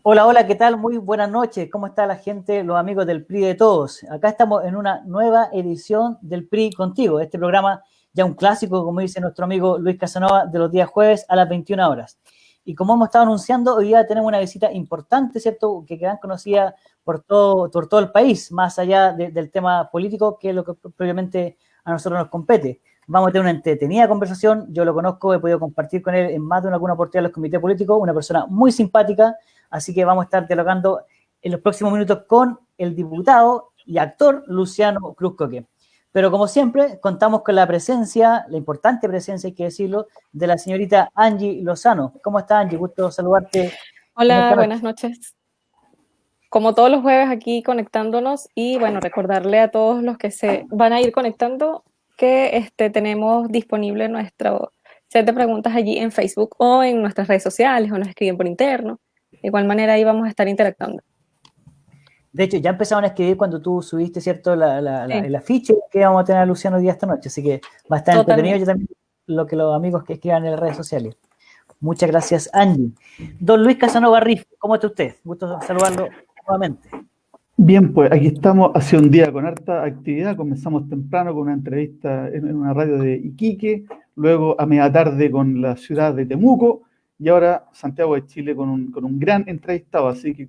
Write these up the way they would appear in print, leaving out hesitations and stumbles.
Hola, hola, ¿qué tal? Muy buenas noches. ¿Cómo está la gente, los amigos del PRI de todos? Acá estamos en una nueva edición del PRI Contigo, este programa ya un clásico, como dice nuestro amigo Luis Casanova, de los días jueves a las 21 horas. Y como hemos estado anunciando, hoy día tenemos una visita importante, ¿cierto? Que quedan conocida por todo el país, más allá del tema político, que es lo que propiamente a nosotros nos compete. Vamos a tener una entretenida conversación. Yo lo conozco, he podido compartir con él en más de alguna oportunidad en los comités políticos, una persona muy simpática. Así que vamos a estar dialogando en los próximos minutos con el diputado y actor Luciano Cruzcoque. Pero como siempre, contamos con la presencia, la importante presencia, hay que decirlo, de la señorita Angie Lozano. ¿Cómo está, Angie? Gusto saludarte en Hola, esta buenas noche. noches. Como todos los jueves aquí conectándonos y bueno, recordarle a todos los que se van a ir conectando que tenemos disponible nuestro set de preguntas allí en Facebook o en nuestras redes sociales o nos escriben por interno. De igual manera ahí vamos a estar interactuando. De hecho, ya empezaron a escribir cuando tú subiste, ¿cierto?, Sí, el afiche que vamos a tener a Luciano hoy día esta noche. Así que va a estar entretenido yo totalmente. también lo que los amigos que escriban en las redes sociales. Muchas gracias, Angie. Don Luis Casanova Riff, ¿cómo está usted? Gusto saludarlo nuevamente. Bien, pues aquí estamos hace un día con harta actividad. Comenzamos temprano con una entrevista en una radio de Iquique, luego a media tarde con la ciudad de Temuco y ahora Santiago de Chile con un gran entrevistado. Así que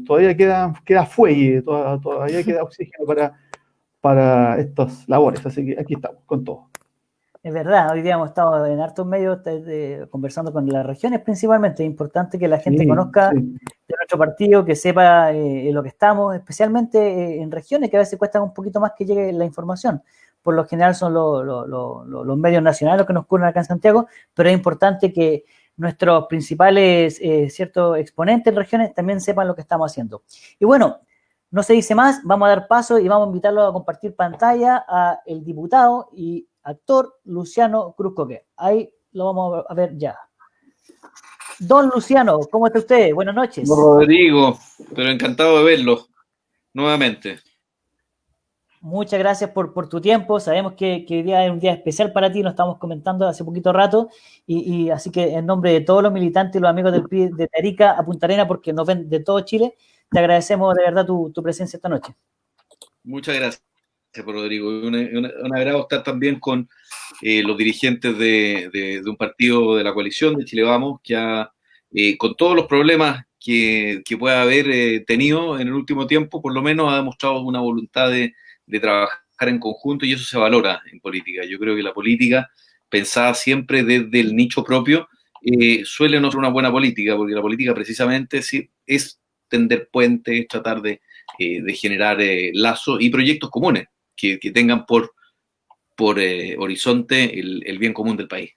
todavía queda fuelle, todavía queda oxígeno para estas labores. Así que aquí estamos con todo. Es verdad, hoy día hemos estado en hartos medios conversando con las regiones principalmente. Es importante que la gente Sí, conozca sí. de nuestro partido, que sepa en lo que estamos, especialmente en regiones que a veces cuestan un poquito más que llegue la información. Por lo general son los medios nacionales los que nos cubren acá en Santiago, pero es importante que nuestros principales ciertos exponentes en regiones también sepan lo que estamos haciendo. Y bueno, no se dice más, vamos a dar paso y vamos a invitarlo a compartir pantalla a el diputado y actor Luciano Cruzcoque. Ahí lo vamos a ver ya. Don Luciano, ¿cómo está usted? Buenas No, noches. Rodrigo, pero encantado de verlo nuevamente. Muchas gracias por tu tiempo. Sabemos que hoy día es un día especial para ti, nos estamos comentando hace poquito rato, y así que en nombre de todos los militantes y los amigos del PRI de Tarica a Punta Arenas, porque nos ven de todo Chile, te agradecemos de verdad tu presencia esta noche. Muchas gracias, Rodrigo. Un agrado estar también con los dirigentes de un partido de la coalición de Chile Vamos, que con todos los problemas que pueda haber tenido en el último tiempo, por lo menos ha demostrado una voluntad de trabajar en conjunto y eso se valora en política. Yo creo que la política, pensada siempre desde el nicho propio, suele no ser una buena política, porque la política precisamente sí, es tender puentes, tratar de generar lazos y proyectos comunes que tengan por horizonte el bien común del país.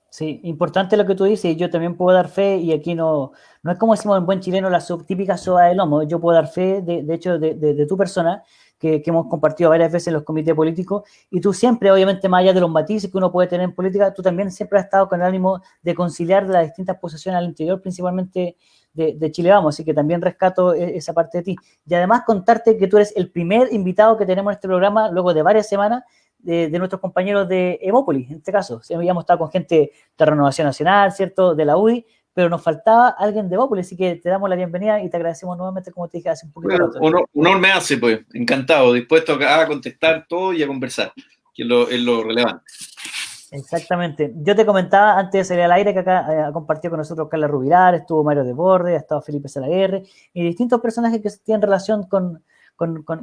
Sí, importante lo que tú dices, y yo también puedo dar fe, y aquí no es como decimos en buen chileno la típica soda de lomo. Yo puedo dar fe, de hecho, de tu persona, que hemos compartido varias veces en los comités políticos, y tú siempre, obviamente, más allá de los matices que uno puede tener en política, tú también siempre has estado con el ánimo de conciliar las distintas posiciones al interior, principalmente de Chile Vamos, así que también rescato esa parte de ti. Y además contarte que tú eres el primer invitado que tenemos en este programa, luego de varias semanas, de nuestros compañeros de Evópolis, en este caso. Habíamos estado con gente de Renovación Nacional, ¿cierto? De la UDI, pero nos faltaba alguien de Evópolis, así que te damos la bienvenida y te agradecemos nuevamente, como te dije hace un poquito Bueno, rato. honor me hace, pues, encantado, dispuesto a contestar todo y a conversar, que es lo relevante. Exactamente. Yo te comentaba antes de salir al aire que acá ha compartido con nosotros Carla Rubilar, estuvo Mario Desbordes, ha estado Felipe Salaguerre y distintos personajes que tienen relación con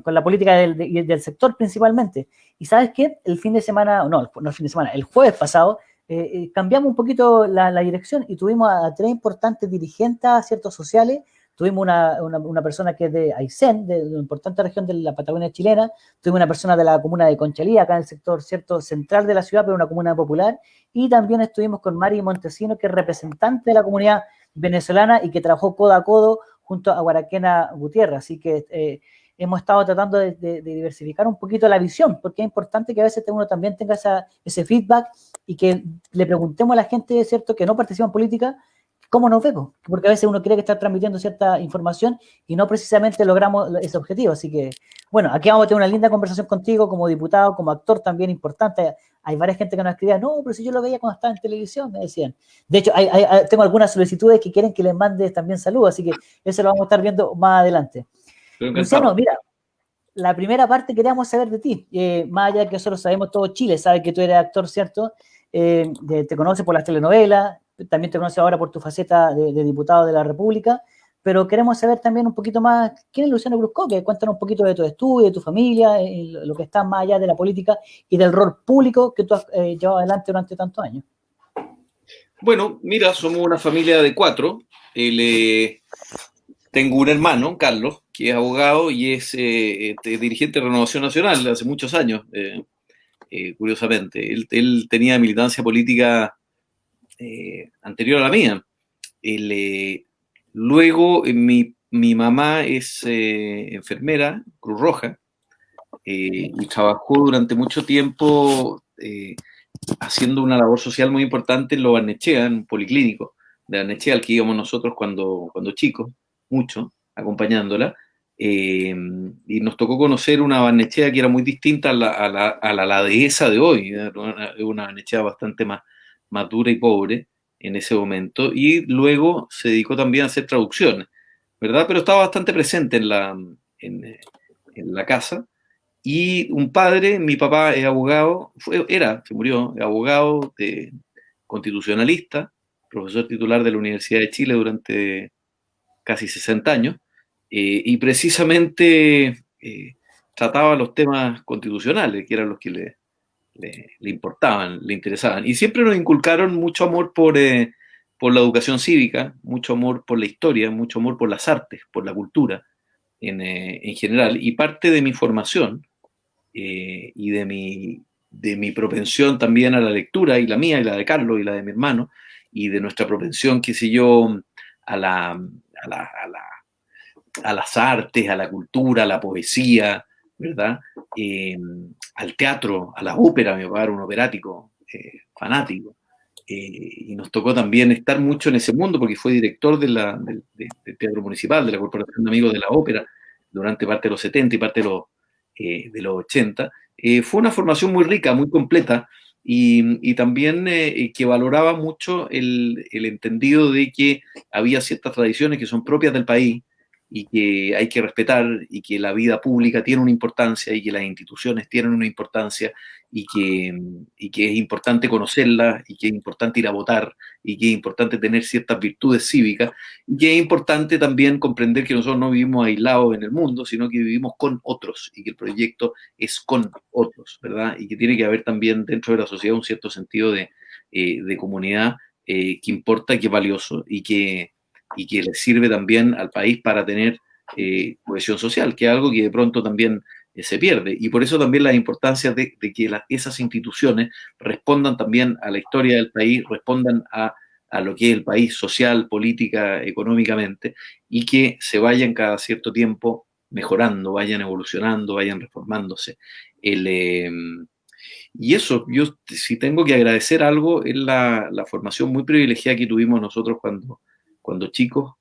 la política del sector principalmente. Y sabes qué, el fin de semana, no el fin de semana, el jueves pasado, cambiamos un poquito la dirección y tuvimos a tres importantes dirigentes, ciertos sociales. Tuvimos una persona que es de Aysén, de una importante región de la Patagonia chilena. Tuvimos una persona de la comuna de Conchalí, acá en el sector cierto central de la ciudad, pero una comuna popular. Y también estuvimos con Mari Montesino, que es representante de la comunidad venezolana y que trabajó codo a codo junto a Guaraquena Gutiérrez. Así que hemos estado tratando de diversificar un poquito la visión, porque es importante que a veces uno también tenga ese feedback y que le preguntemos a la gente, ¿cierto?, que no participa en política, cómo nos vemos, porque a veces uno cree que está transmitiendo cierta información y no precisamente logramos ese objetivo. Así que, bueno, aquí vamos a tener una linda conversación contigo como diputado, como actor también importante. Hay varias gente que nos escribía, no, pero si yo lo veía cuando estaba en televisión, me decían. De hecho, tengo algunas solicitudes que quieren que les mandes también saludos, así que eso lo vamos a estar viendo más adelante. Luciano, mira, la primera parte queríamos saber de ti, más allá de que nosotros sabemos todo Chile, sabe que tú eres actor, ¿cierto? Te conoce por las telenovelas, también te conoce ahora por tu faceta de diputado de la República, pero queremos saber también un poquito más, ¿quién es Luciano Brusco? Cuéntanos un poquito de tu estudio, de tu familia, lo que está más allá de la política y del rol público que tú has llevado adelante durante tantos años. Bueno, mira, somos una familia de 4. Tengo un hermano, Carlos, que es abogado y es dirigente de Renovación Nacional hace muchos años, curiosamente. Él tenía militancia política anterior a la mía. Luego, mi mamá es enfermera, Cruz Roja, y trabajó durante mucho tiempo haciendo una labor social muy importante en Lo Barnechea, en un policlínico de Barnechea, al que íbamos nosotros cuando chicos, mucho, acompañándola. Y nos tocó conocer una Barnechea que era muy distinta a la dehesa de hoy, una Barnechea bastante más dura y pobre en ese momento, y luego se dedicó también a hacer traducciones, ¿verdad? Pero estaba bastante presente en la casa. Y un padre, mi papá es abogado, se murió, abogado constitucionalista, profesor titular de la Universidad de Chile durante casi 60 años, y precisamente trataba los temas constitucionales, que eran los que le importaban, le interesaban. Y siempre nos inculcaron mucho amor por la educación cívica, mucho amor por la historia, mucho amor por las artes, por la cultura en general. Y parte de mi formación y de mi propensión también a la lectura, y la mía, y la de Carlos, y la de mi hermano, y de nuestra propensión, qué sé yo, a las artes, a la cultura, a la poesía, ¿verdad? Al teatro, a la ópera, mi papá era un operático fanático. Y nos tocó también estar mucho en ese mundo porque fue director del Teatro Municipal, de la Corporación de Amigos de la Ópera, durante parte de los 70 y parte de los 80. Fue una formación muy rica, muy completa, y también que valoraba mucho el entendido de que había ciertas tradiciones que son propias del país y que hay que respetar, y que la vida pública tiene una importancia, y que las instituciones tienen una importancia, y que es importante conocerlas, y que es importante ir a votar, y que es importante tener ciertas virtudes cívicas, y que es importante también comprender que nosotros no vivimos aislados en el mundo, sino que vivimos con otros, y que el proyecto es con otros, ¿verdad? Y que tiene que haber también dentro de la sociedad un cierto sentido de comunidad que importa, que es valioso, y que le sirve también al país para tener cohesión social, que es algo que de pronto también se pierde. Y por eso también la importancia de que esas instituciones respondan también a la historia del país, respondan a lo que es el país social, política, económicamente, y que se vayan cada cierto tiempo mejorando, vayan evolucionando, vayan reformándose. Y eso, yo si tengo que agradecer algo, es la formación muy privilegiada que tuvimos nosotros cuando chicos,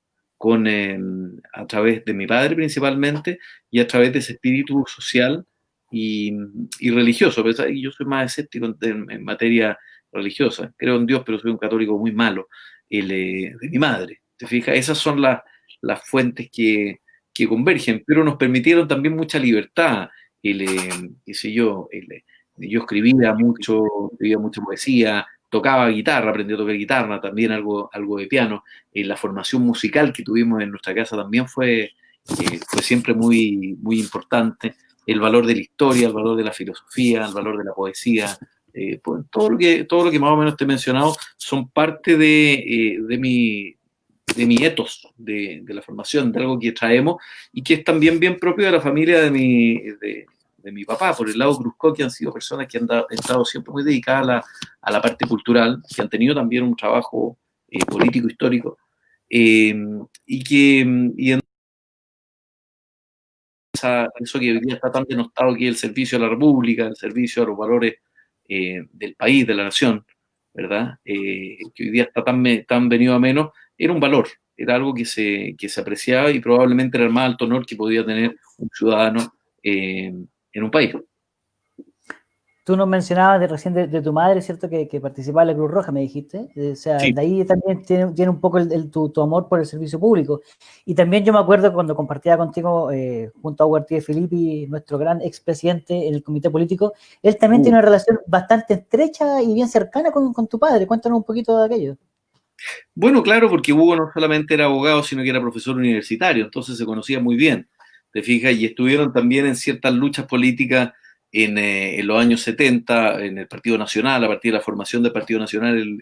a través de mi padre principalmente, y a través de ese espíritu social y, religioso. Yo soy más escéptico en materia religiosa, creo en Dios, pero soy un católico muy malo, de mi madre. ¿Te fijas? Esas son las fuentes que convergen, pero nos permitieron también mucha libertad. Qué sé yo escribía mucha poesía, tocaba guitarra, aprendí a tocar guitarra, también algo de piano. La formación musical que tuvimos en nuestra casa también fue siempre muy, muy importante. El valor de la historia, el valor de la filosofía, el valor de la poesía, pues, todo lo que más o menos te he mencionado son parte de mi ethos, de la formación, de algo que traemos y que es también bien propio de la familia de mi papá, por el lado Brusco, que han sido personas que han estado siempre muy dedicadas a la parte cultural, que han tenido también un trabajo político, histórico, y en eso que hoy día está tan denostado, que es el servicio a la República, el servicio a los valores del país, de la nación, ¿verdad? Que hoy día está tan venido a menos, era un valor, era algo que se apreciaba y probablemente era el más alto honor que podía tener un ciudadano en un país. Tú nos mencionabas recién de tu madre, ¿cierto? Que participaba en la Cruz Roja, me dijiste. O sea, Sí. de ahí también tiene un poco tu amor por el servicio público. Y también yo me acuerdo cuando compartía contigo, junto a Hugo Artigas Filippi, nuestro gran expresidente en el comité político, él también tiene una relación bastante estrecha y bien cercana con tu padre. Cuéntanos un poquito de aquello. Bueno, claro, porque Hugo no solamente era abogado, sino que era profesor universitario, entonces se conocía muy bien, te fijas, y estuvieron también en ciertas luchas políticas en los años 70, en el Partido Nacional, a partir de la formación del Partido Nacional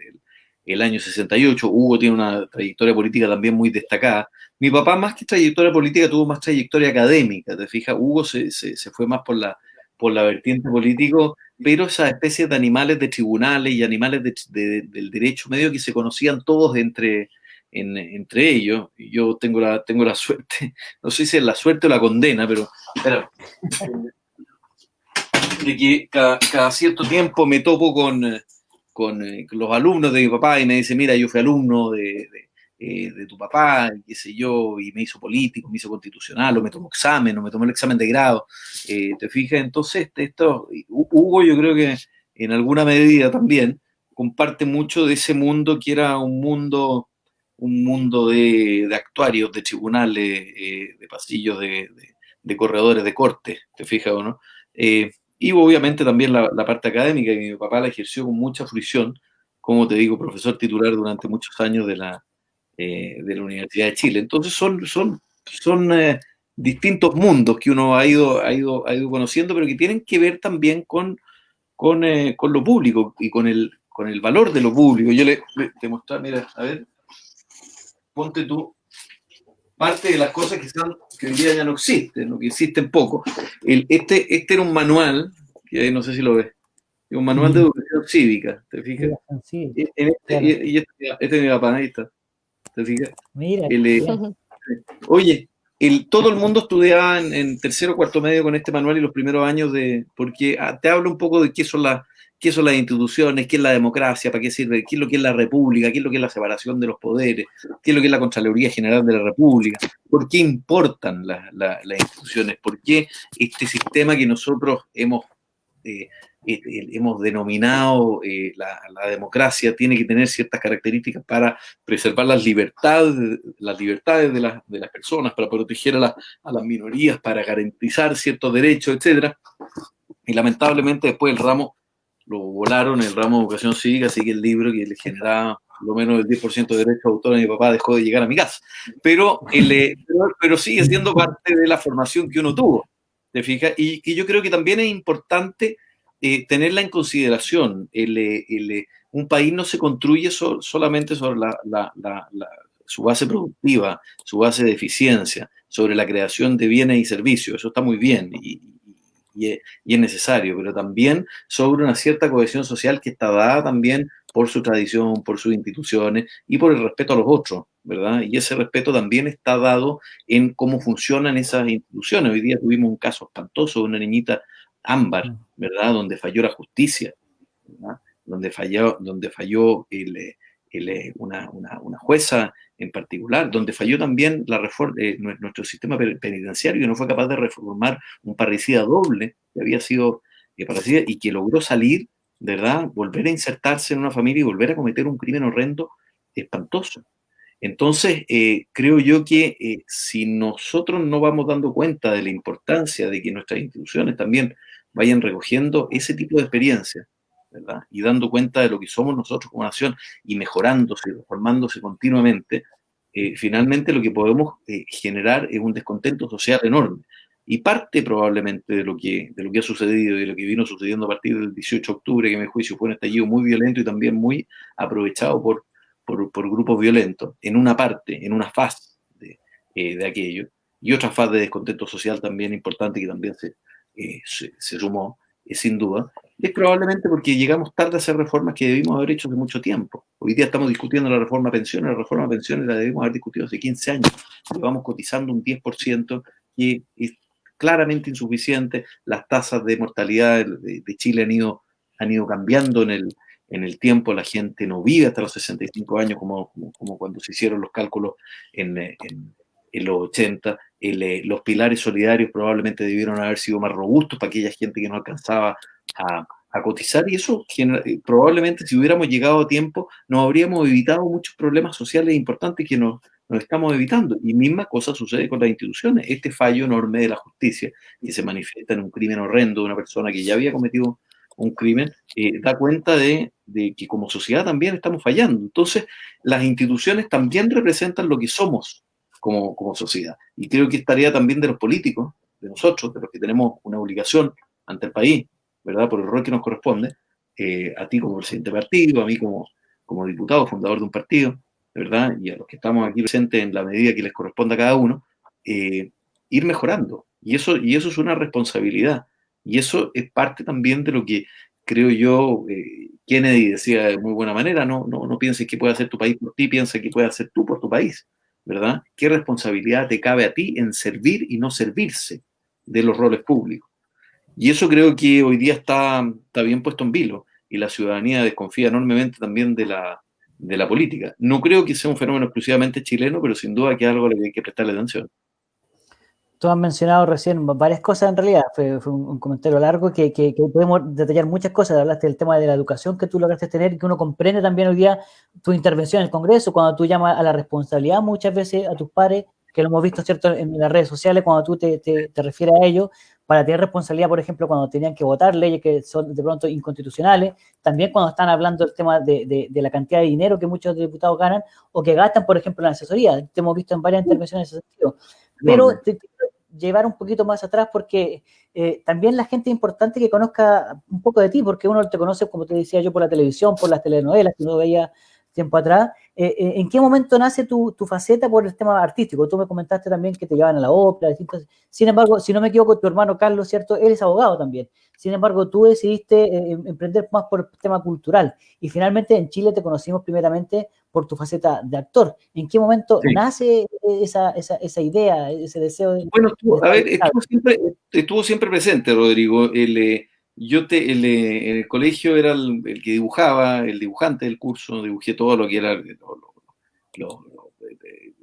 el año 68. Hugo tiene una trayectoria política también muy destacada. Mi papá, más que trayectoria política, tuvo más trayectoria académica, te fijas. Hugo se fue más por la vertiente político, pero esas especies de animales de tribunales y animales del derecho medio que se conocían todos entre ellos. Y yo tengo la suerte, no sé si es la suerte o la condena, pero espera, de que cada cierto tiempo me topo con los alumnos de mi papá y me dice, mira, yo fui alumno de tu papá, qué sé yo, y me hizo político, me hizo constitucional, o me tomó examen, o me tomó el examen de grado. ¿Te fijas? Entonces, Hugo, yo creo que en alguna medida también comparte mucho de ese mundo que era un mundo de actuarios, de tribunales, de pasillos, de corredores de corte, ¿te fijas o no? Y obviamente también la parte académica, y mi papá la ejerció con mucha fruición, como te digo, profesor titular durante muchos años de la Universidad de Chile. Entonces son distintos mundos que uno ha ido conociendo, pero que tienen que ver también con lo público y con el valor de lo público. Yo te mostrar, mira, a ver, ponte tú, parte de las cosas que hoy día ya no existen, o que existen poco. Este era un manual, que no sé si lo ves, un manual de educación cívica, ¿te fijas? Sí, Claro. Este es mi papá, ahí está, ¿te fijas? Mira, Oye, todo el mundo estudiaba en tercero o cuarto medio con este manual y los primeros años porque te hablo un poco de qué son las instituciones, qué es la democracia, para qué sirve, qué es lo que es la república, qué es lo que es la separación de los poderes, qué es lo que es la Contraloría General de la República, por qué importan las instituciones, por qué este sistema que nosotros hemos denominado la democracia tiene que tener ciertas características para preservar las libertades de las personas, para proteger a las minorías, para garantizar ciertos derechos, etcétera. Y lamentablemente después el ramo lo volaron, el ramo de educación cívica, así que el libro que le generaba lo menos el 10% de derechos de autor a mi papá dejó de llegar a mi casa. Pero sigue siendo parte de la formación que uno tuvo, ¿te fijas? Y que yo creo que también es importante tenerla en consideración. Un país no se construye solamente sobre su base productiva, su base de eficiencia, sobre la creación de bienes y servicios. Eso está muy bien y es necesario, pero también sobre una cierta cohesión social que está dada también por su tradición, por sus instituciones y por el respeto a los otros, ¿verdad? Y ese respeto también está dado en cómo funcionan esas instituciones. Hoy día tuvimos un caso espantoso de una niñita Ámbar, ¿verdad? Donde falló la justicia, ¿verdad? Donde falló una jueza en particular, donde falló también nuestro sistema penitenciario, que no fue capaz de reformar un parricida doble que había sido parricida y que logró salir, ¿verdad? Volver a insertarse en una familia y volver a cometer un crimen horrendo, espantoso. Entonces, creo yo que si nosotros no vamos dando cuenta de la importancia de que nuestras instituciones también vayan recogiendo ese tipo de experiencias, ¿verdad? Y dando cuenta de lo que somos nosotros como nación y mejorándose, reformándose continuamente, finalmente lo que podemos generar es un descontento social enorme. Y parte probablemente de lo que ha sucedido y de lo que vino sucediendo a partir del 18 de octubre, que a mi juicio fue un estallido muy violento y también muy aprovechado por grupos violentos, en una parte, en una fase de aquello, y otra fase de descontento social también importante que también se sumó, sin duda, es probablemente porque llegamos tarde a hacer reformas que debimos haber hecho hace mucho tiempo. Hoy día estamos discutiendo la reforma de pensiones la debimos haber discutido hace 15 años. Llevamos cotizando un 10% que es claramente insuficiente. Las tasas de mortalidad de Chile han ido cambiando en el tiempo, la gente no vive hasta los 65 años como cuando se hicieron los cálculos en los 80. Los pilares solidarios probablemente debieron haber sido más robustos para aquella gente que no alcanzaba a cotizar, y eso probablemente, si hubiéramos llegado a tiempo, nos habríamos evitado muchos problemas sociales importantes que nos estamos evitando. Y misma cosa sucede con las instituciones. Este fallo enorme de la justicia, que se manifiesta en un crimen horrendo de una persona que ya había cometido un crimen, da cuenta de que como sociedad también estamos fallando. Entonces, las instituciones también representan lo que somos como sociedad. Y creo que es tarea también de los políticos, de nosotros, de los que tenemos una obligación ante el país, ¿verdad? Por el rol que nos corresponde, a ti como presidente de partido, a mí como diputado, fundador de un partido, ¿verdad? Y a los que estamos aquí presentes en la medida que les corresponda a cada uno, ir mejorando. Y eso es una responsabilidad. Y eso es parte también de lo que creo yo, Kennedy decía de muy buena manera, no pienses que puede hacer tu país por ti, piensa que puede hacer tú por tu país, ¿verdad? ¿Qué responsabilidad te cabe a ti en servir y no servirse de los roles públicos? Y eso creo que hoy día está bien puesto en vilo, y la ciudadanía desconfía enormemente también de la política. No creo que sea un fenómeno exclusivamente chileno, pero sin duda que es algo a lo que hay que prestarle atención. Tú has mencionado recién varias cosas en realidad, fue un comentario largo que podemos detallar muchas cosas. Hablaste del tema de la educación que tú lograste tener y que uno comprende también hoy día tu intervención en el Congreso, cuando tú llamas a la responsabilidad muchas veces a tus pares, que lo hemos visto, ¿cierto?, en las redes sociales, cuando tú te refieres a ello, para tener responsabilidad, por ejemplo, cuando tenían que votar leyes que son de pronto inconstitucionales, también cuando están hablando del tema de la cantidad de dinero que muchos diputados ganan o que gastan, por ejemplo, en asesoría. Te hemos visto en varias intervenciones en ese sentido. Pero te quiero llevar un poquito más atrás porque también la gente es importante que conozca un poco de ti, porque uno te conoce, como te decía yo, por la televisión, por las telenovelas que uno veía tiempo atrás. ¿En qué momento nace tu faceta por el tema artístico? Tú me comentaste también que te llevaban a la ópera, distintos. Sin embargo, si no me equivoco, tu hermano Carlos, ¿cierto? Él es abogado también. Sin embargo, tú decidiste emprender más por el tema cultural. Y finalmente en Chile te conocimos primeramente por tu faceta de actor. ¿En qué momento nace esa idea, ese deseo de... Bueno, estuvo siempre presente, Rodrigo. En el colegio era el que dibujaba, el dibujante del curso, dibujé todo lo que era,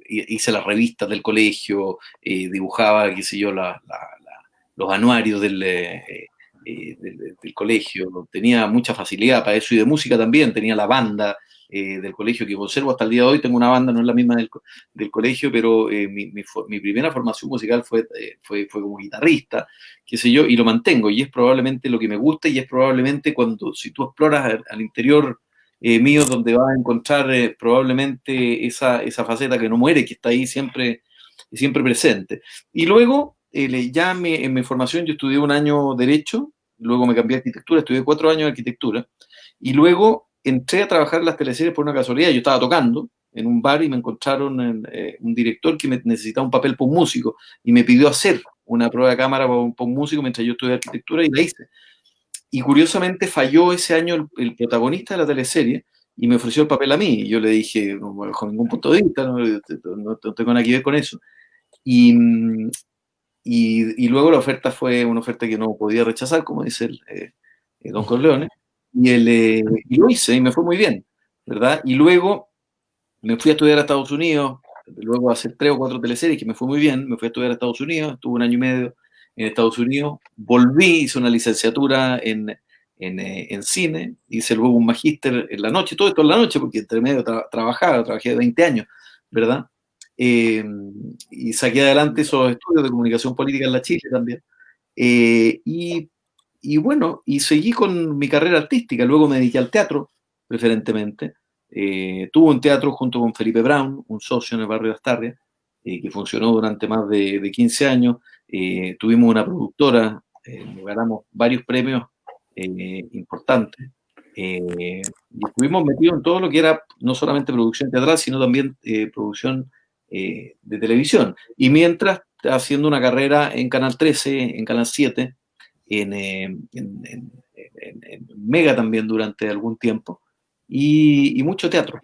hice las revistas del colegio, dibujaba, qué sé yo, los anuarios del colegio, tenía mucha facilidad para eso, y de música también, tenía la banda del colegio que conservo hasta el día de hoy. Tengo una banda, no es la misma del colegio, pero mi primera formación musical fue como guitarrista, qué sé yo, y lo mantengo, y es probablemente lo que me gusta, y es probablemente si tú exploras al interior mío, donde vas a encontrar probablemente esa faceta que no muere, que está ahí siempre presente. Y luego, ya en mi formación, yo estudié un año Derecho, luego me cambié a Arquitectura, estudié 4 años de Arquitectura, y luego entré a trabajar en las teleseries por una casualidad. Yo estaba tocando en un bar y me encontraron un director que necesitaba un papel para un músico, y me pidió hacer una prueba de cámara para un músico mientras yo estudié Arquitectura, y la hice. Y curiosamente falló ese año el protagonista de la teleserie y me ofreció el papel a mí. Y yo le dije, no, bajo ningún punto de vista, no tengo nada que ver con eso. Y luego la oferta fue una oferta que no podía rechazar, como dice don Corleone, y lo hice y me fue muy bien, ¿verdad? Y luego me fui a estudiar a Estados Unidos, luego a hacer 3 o 4 teleseries que me fue muy bien. Me fui a estudiar a Estados Unidos, estuve 1 año y medio en Estados Unidos, volví, hice una licenciatura en cine, hice luego un magíster en la noche, todo esto en la noche, porque entre medio trabajé 20 años, ¿verdad? Y saqué adelante esos estudios de comunicación política en la Chile también. Y bueno, y seguí con mi carrera artística. Luego me dediqué al teatro, preferentemente. Tuve un teatro junto con Felipe Brown, un socio en el barrio de Astarria, que funcionó durante más de 15 años. Tuvimos una productora, ganamos varios premios importantes. Y estuvimos metidos en todo lo que era no solamente producción teatral, sino también producción de televisión. Y mientras, haciendo una carrera en Canal 13, en Canal 7, en Mega también durante algún tiempo, y mucho teatro,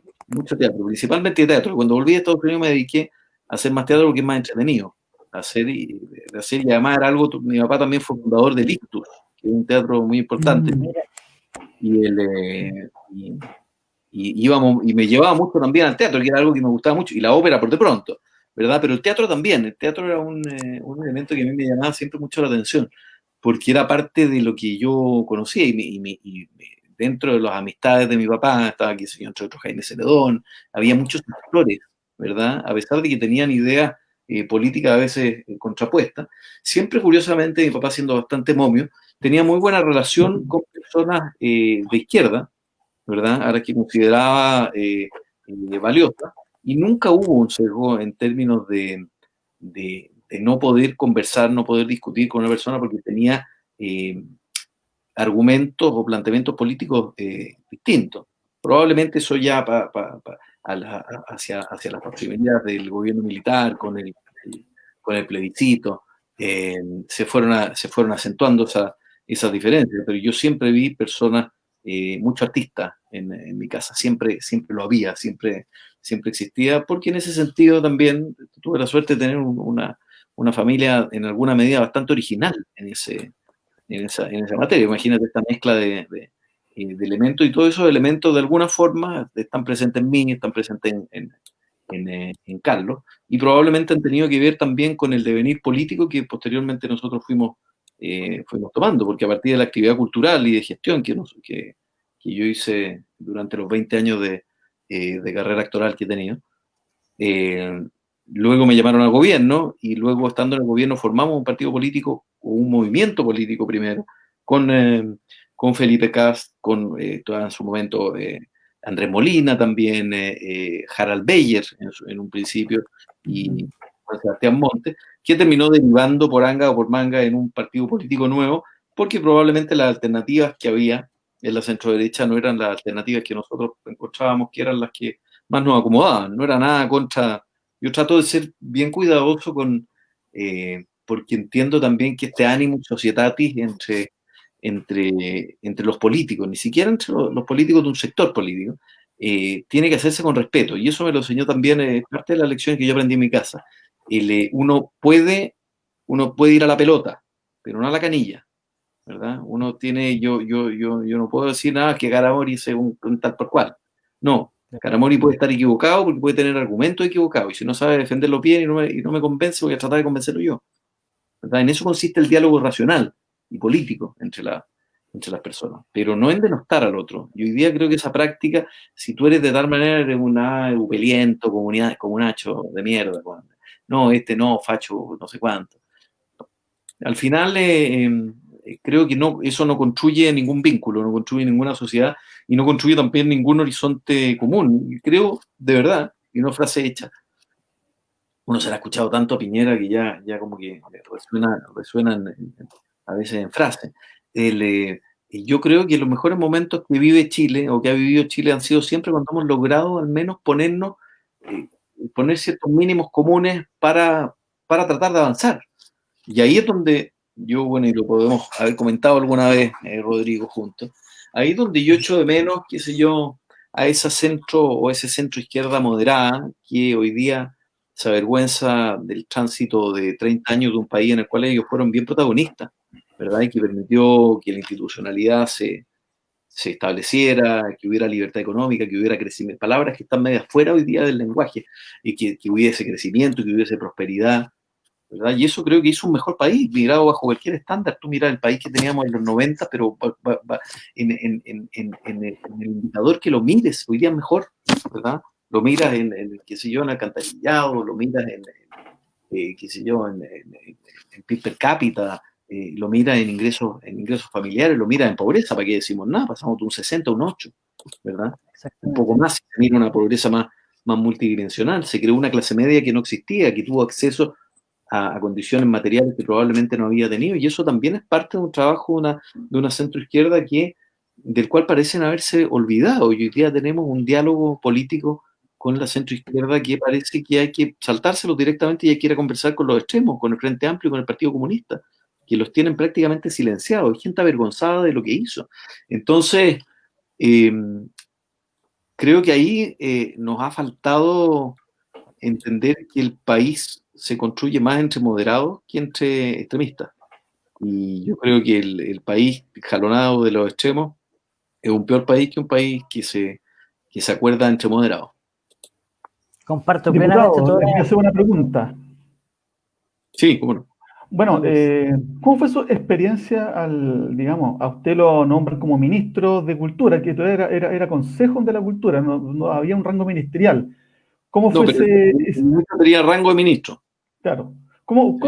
principalmente teatro. Cuando volví a Estados Unidos me dediqué a hacer más teatro porque es más entretenido, hacer y además era algo. Mi papá también fue fundador del Ictus, que es un teatro muy importante. y, íbamos, y me llevaba mucho también al teatro, que era algo que me gustaba mucho, y la ópera por de pronto, ¿verdad? Pero el teatro también, el teatro era un elemento que a mí me llamaba siempre mucho la atención, porque era parte de lo que yo conocía, dentro de las amistades de mi papá, estaba aquí, entre otros, Jaime Celedón, había muchos actores, ¿verdad? A pesar de que tenían ideas políticas a veces contrapuestas, siempre curiosamente mi papá, siendo bastante momio, tenía muy buena relación con personas de izquierda, ¿verdad? A las que consideraba valiosa, y nunca hubo un sesgo en términos de no poder conversar, no poder discutir con una persona porque tenía argumentos o planteamientos políticos distintos. Probablemente eso ya hacia las posibilidades del gobierno militar con el plebiscito, se fueron acentuando esas diferencias, pero yo siempre vi personas, mucho artistas en mi casa, siempre lo había, siempre existía, porque en ese sentido también tuve la suerte de tener una familia en alguna medida bastante original en esa materia. Imagínate esta mezcla de elementos, y todos esos elementos de alguna forma están presentes en mí, están presentes en Carlos, y probablemente han tenido que ver también con el devenir político que posteriormente nosotros fuimos tomando, porque a partir de la actividad cultural y de gestión que yo hice durante los 20 años de carrera actoral que he tenido, luego me llamaron al gobierno, y luego, estando en el gobierno, formamos un partido político, o un movimiento político primero, con Felipe Cast, con en su momento Andrés Molina también, Harald Beyer en un principio, y Juan Sebastián Montes, que terminó derivando por anga o por manga en un partido político nuevo, porque probablemente las alternativas que había en la centroderecha no eran las alternativas que nosotros encontrábamos que eran las que más nos acomodaban. No era nada contra. Yo trato de ser bien cuidadoso porque entiendo también que este ánimo societatis entre los políticos, ni siquiera entre los políticos de un sector político, tiene que hacerse con respeto. Y eso me lo enseñó también, parte de las lecciones que yo aprendí en mi casa. Uno puede ir a la pelota, pero no a la canilla, ¿verdad? Yo no puedo decir nada que Garamori sea un tal por cual. No, Garamori puede estar equivocado porque puede tener argumentos equivocados, y si no sabe defenderlo bien y no me convence, voy a tratar de convencerlo yo, ¿verdad? En eso consiste el diálogo racional y político entre las personas, pero no en denostar al otro. Y hoy día creo que esa práctica, si tú eres de tal manera, eres upeliento, comunacho de mierda, no, no, facho, no sé cuánto. Al final, creo que eso no construye ningún vínculo, no construye ninguna sociedad, y no construye también ningún horizonte común. Y creo, de verdad, y no frase hecha, uno se la ha escuchado tanto a Piñera que ya como que resuena a veces en frase. Yo creo que los mejores momentos que vive Chile, o que ha vivido Chile, han sido siempre cuando hemos logrado al menos poner ciertos mínimos comunes para tratar de avanzar. Y ahí es donde yo, bueno, y lo podemos haber comentado alguna vez, Rodrigo, juntos, ahí es donde yo echo de menos, qué sé yo, a esa centro o ese centro izquierda moderada que hoy día se avergüenza del tránsito de 30 años de un país en el cual ellos fueron bien protagonistas, ¿verdad? Y que permitió que la institucionalidad se estableciera, que hubiera libertad económica, que hubiera crecimiento, palabras que están medias fuera hoy día del lenguaje, y que hubiese crecimiento, que hubiese prosperidad, ¿verdad? Y eso creo que hizo un mejor país, mirado bajo cualquier estándar. Tú miras el país que teníamos en los 90, pero en el indicador que lo mires, hoy día es mejor, ¿verdad? Lo miras qué sé yo, en alcantarillado, lo miras qué sé yo, en PIB per cápita, lo miras en ingresos familiares, lo miras en pobreza, ¿para qué decimos nada? Pasamos de un 60 a un 8, ¿verdad? Un poco más, se mira una pobreza más multidimensional, se creó una clase media que no existía, que tuvo acceso a condiciones materiales que probablemente no había tenido, y eso también es parte de un trabajo de una centroizquierda del cual parecen haberse olvidado. Y hoy día tenemos un diálogo político con la centroizquierda que parece que hay que saltárselo directamente, y hay que ir a conversar con los extremos, con el Frente Amplio y con el Partido Comunista, que los tienen prácticamente silenciados. Hay gente avergonzada de lo que hizo. Entonces, creo que ahí nos ha faltado entender que el país se construye más entre moderados que entre extremistas. Y yo creo que el país jalonado de los extremos es un peor país que un país que se acuerda entre moderados. Comparto plenamente Diputado, toda. le quería hacer una pregunta. Sí, cómo no. Bueno, ¿cómo fue su experiencia digamos, a usted lo nombran como ministro de Cultura, que todavía era consejo de la cultura, no había un rango ministerial? ¿Cómo No, fue pero ese, no tenía rango de ministro. claro, cómo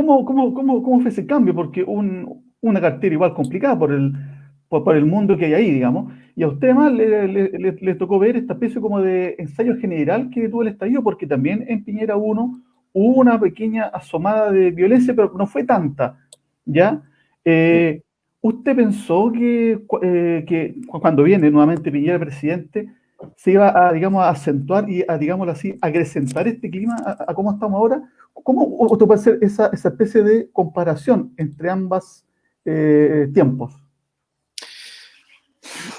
fue ese cambio? Porque una cartera igual complicada por el mundo que hay ahí, digamos, y a usted además le tocó ver esta especie como de ensayo general que tuvo el estallido, porque también en Piñera 1 hubo una pequeña asomada de violencia, pero no fue tanta, ¿ya? ¿Usted pensó que cuando viene nuevamente Piñera presidente, se iba a, digamos, a acentuar y a, digámoslo así, acrecentar este clima a cómo estamos ahora? ¿Cómo usted puede hacer esa especie de comparación entre ambos tiempos?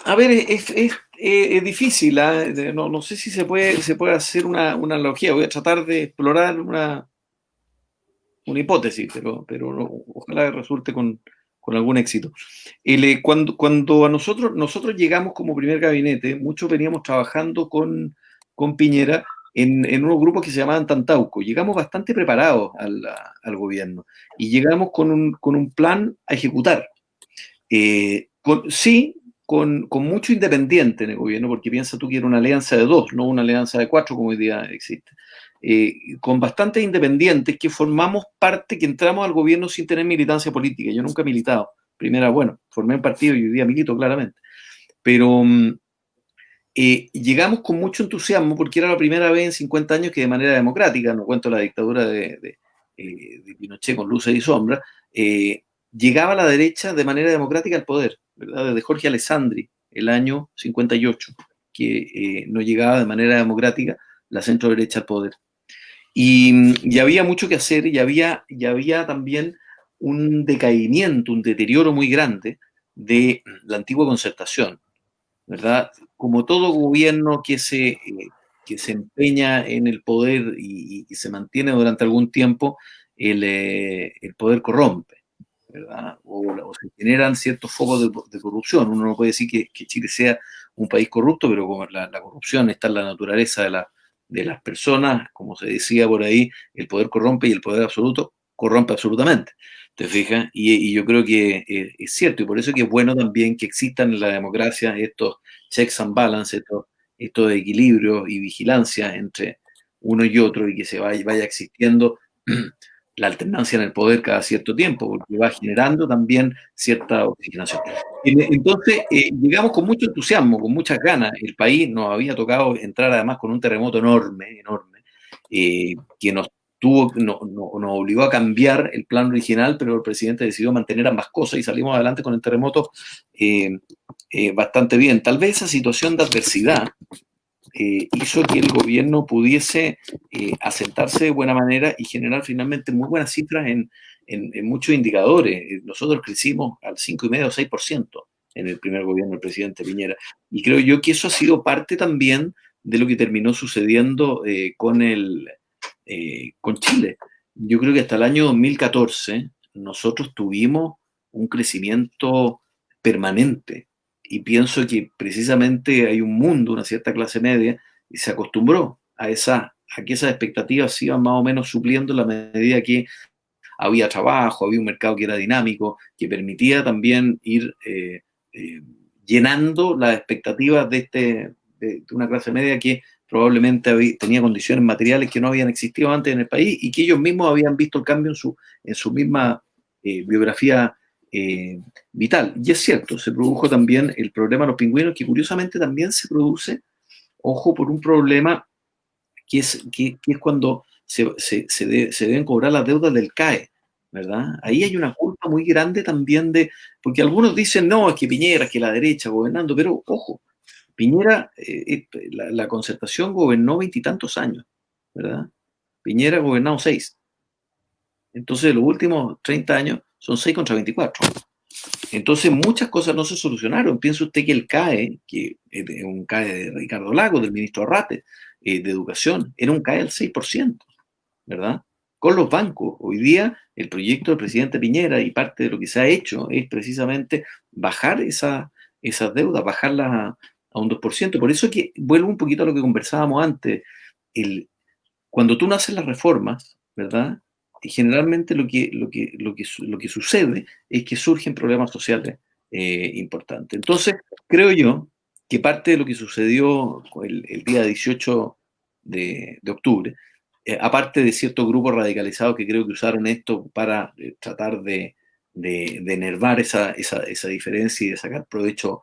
A ver, es difícil, ¿ah? No sé si se puede hacer una analogía. Voy a tratar de explorar una hipótesis, pero ojalá resulte con algún éxito. Cuando a nosotros llegamos como primer gabinete, muchos veníamos trabajando con Piñera en unos grupos que se llamaban Tantauco. Llegamos bastante preparados al gobierno y llegamos con un plan a ejecutar. Sí, con mucho independiente en el gobierno, porque piensa tú que era una alianza de dos, no una alianza de cuatro como hoy día existe. Con bastantes independientes que formamos parte, que entramos al gobierno sin tener militancia política. Yo nunca he militado. Primera, bueno, formé un partido y hoy día milito claramente. Pero llegamos con mucho entusiasmo porque era la primera vez en 50 años que de manera democrática, no cuento la dictadura de Pinochet con luces y sombras, llegaba la derecha de manera democrática al poder, ¿verdad? Desde Jorge Alessandri, el año 58, que no llegaba de manera democrática la centro derecha al poder. Y había mucho que hacer y había también un decaimiento, un deterioro muy grande de la antigua concertación, ¿verdad? Como todo gobierno que se empeña en el poder y se mantiene durante algún tiempo, el poder corrompe, ¿verdad? O se generan ciertos focos de corrupción. Uno no puede decir que Chile sea un país corrupto, pero como la corrupción está en la naturaleza de las personas, como se decía por ahí, el poder corrompe y el poder absoluto corrompe absolutamente. ¿Te fijas? Y yo creo que es cierto, y por eso que es bueno también que existan en la democracia estos checks and balances, estos equilibrios y vigilancia entre uno y otro, y que se vaya existiendo la alternancia en el poder cada cierto tiempo, porque va generando también cierta oxigenación. Entonces, llegamos con mucho entusiasmo, con muchas ganas. El país nos había tocado entrar además con un terremoto enorme, enorme, que nos obligó a cambiar el plan original, pero el presidente decidió mantener ambas cosas y salimos adelante con el terremoto bastante bien. Tal vez esa situación de adversidad hizo que el gobierno pudiese asentarse de buena manera y generar finalmente muy buenas cifras en muchos indicadores. Nosotros crecimos al 5,5 o 6% en el primer gobierno del presidente Piñera. Y creo yo que eso ha sido parte también de lo que terminó sucediendo con Chile. Yo creo que hasta el año 2014 nosotros tuvimos un crecimiento permanente y pienso que precisamente hay un mundo, una cierta clase media, y se acostumbró a que esas expectativas se iban más o menos supliendo en la medida que había trabajo, había un mercado que era dinámico, que permitía también ir llenando las expectativas de una clase media que probablemente tenía condiciones materiales que no habían existido antes en el país y que ellos mismos habían visto el cambio en su misma biografía vital. Y es cierto, se produjo también el problema de los pingüinos, que curiosamente también se produce, ojo, por un problema que es cuando se deben cobrar las deudas del CAE, ¿verdad? Ahí hay una culpa muy grande también porque algunos dicen, no, es que Piñera, es que la derecha gobernando, pero ojo, Piñera, la concertación gobernó 20 y tantos años, ¿verdad? Piñera ha gobernado 6. Entonces, los últimos 30 años son 6 contra 24. Entonces, muchas cosas no se solucionaron. Piensa usted que el CAE, que es un CAE de Ricardo Lagos, del ministro Arrate, de Educación, era un CAE del 6%, ¿verdad? Con los bancos. Hoy día, el proyecto del presidente Piñera y parte de lo que se ha hecho es precisamente bajar esas deudas, bajarlas a un 2%. Por eso que vuelvo un poquito a lo que conversábamos antes. Cuando tú no haces las reformas, ¿verdad? Generalmente lo que sucede es que surgen problemas sociales importantes. Entonces, creo yo que parte de lo que sucedió el día 18 de octubre, aparte de ciertos grupos radicalizados que creo que usaron esto para tratar de enervar esa diferencia y de sacar provecho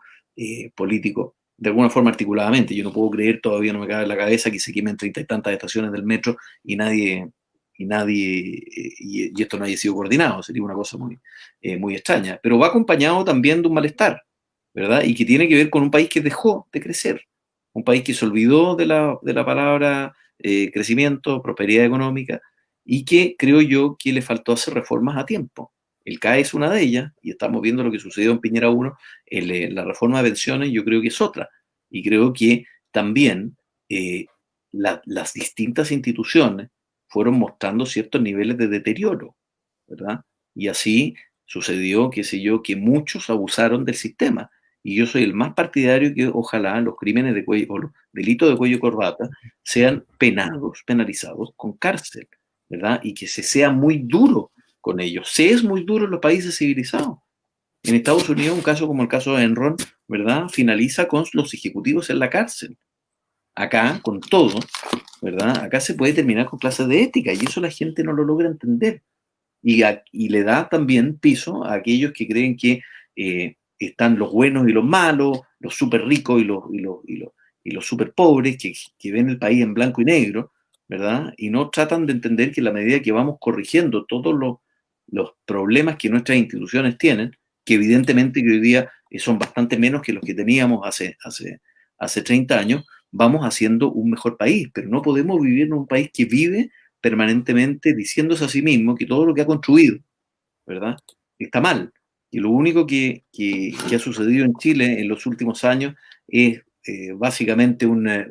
político, de alguna forma articuladamente. Yo no puedo creer, todavía no me cabe en la cabeza que se quemen 30 y tantas estaciones del metro y esto no haya sido coordinado. Sería una cosa muy extraña. Pero va acompañado también de un malestar, ¿verdad? Y que tiene que ver con un país que dejó de crecer, un país que se olvidó de la palabra crecimiento, prosperidad económica, y que creo yo que le faltó hacer reformas a tiempo. El CAE es una de ellas, y estamos viendo lo que sucedió en Piñera 1, la reforma de pensiones yo creo que es otra, y creo que también las distintas instituciones fueron mostrando ciertos niveles de deterioro, ¿verdad? Y así sucedió, qué sé yo, que muchos abusaron del sistema, y yo soy el más partidario que ojalá los crímenes de cuello, o los delitos de cuello y corbata sean penalizados con cárcel, ¿verdad? Y que se sea muy duro con ellos. Se es muy duro en los países civilizados. En Estados Unidos, un caso como el caso de Enron, ¿verdad? Finaliza con los ejecutivos en la cárcel. Acá, con todo, ¿verdad? Acá se puede terminar con clases de ética y eso la gente no lo logra entender. Y le da también piso a aquellos que creen que están los buenos y los malos, los súper ricos y los súper pobres, que ven el país en blanco y negro, ¿verdad? Y no tratan de entender que en la medida que vamos corrigiendo todos los problemas que nuestras instituciones tienen, que evidentemente que hoy día son bastante menos que los que teníamos hace 30 años, vamos haciendo un mejor país, pero no podemos vivir en un país que vive permanentemente diciéndose a sí mismo que todo lo que ha construido, ¿verdad?, está mal. Y lo único que ha sucedido en Chile en los últimos años es básicamente una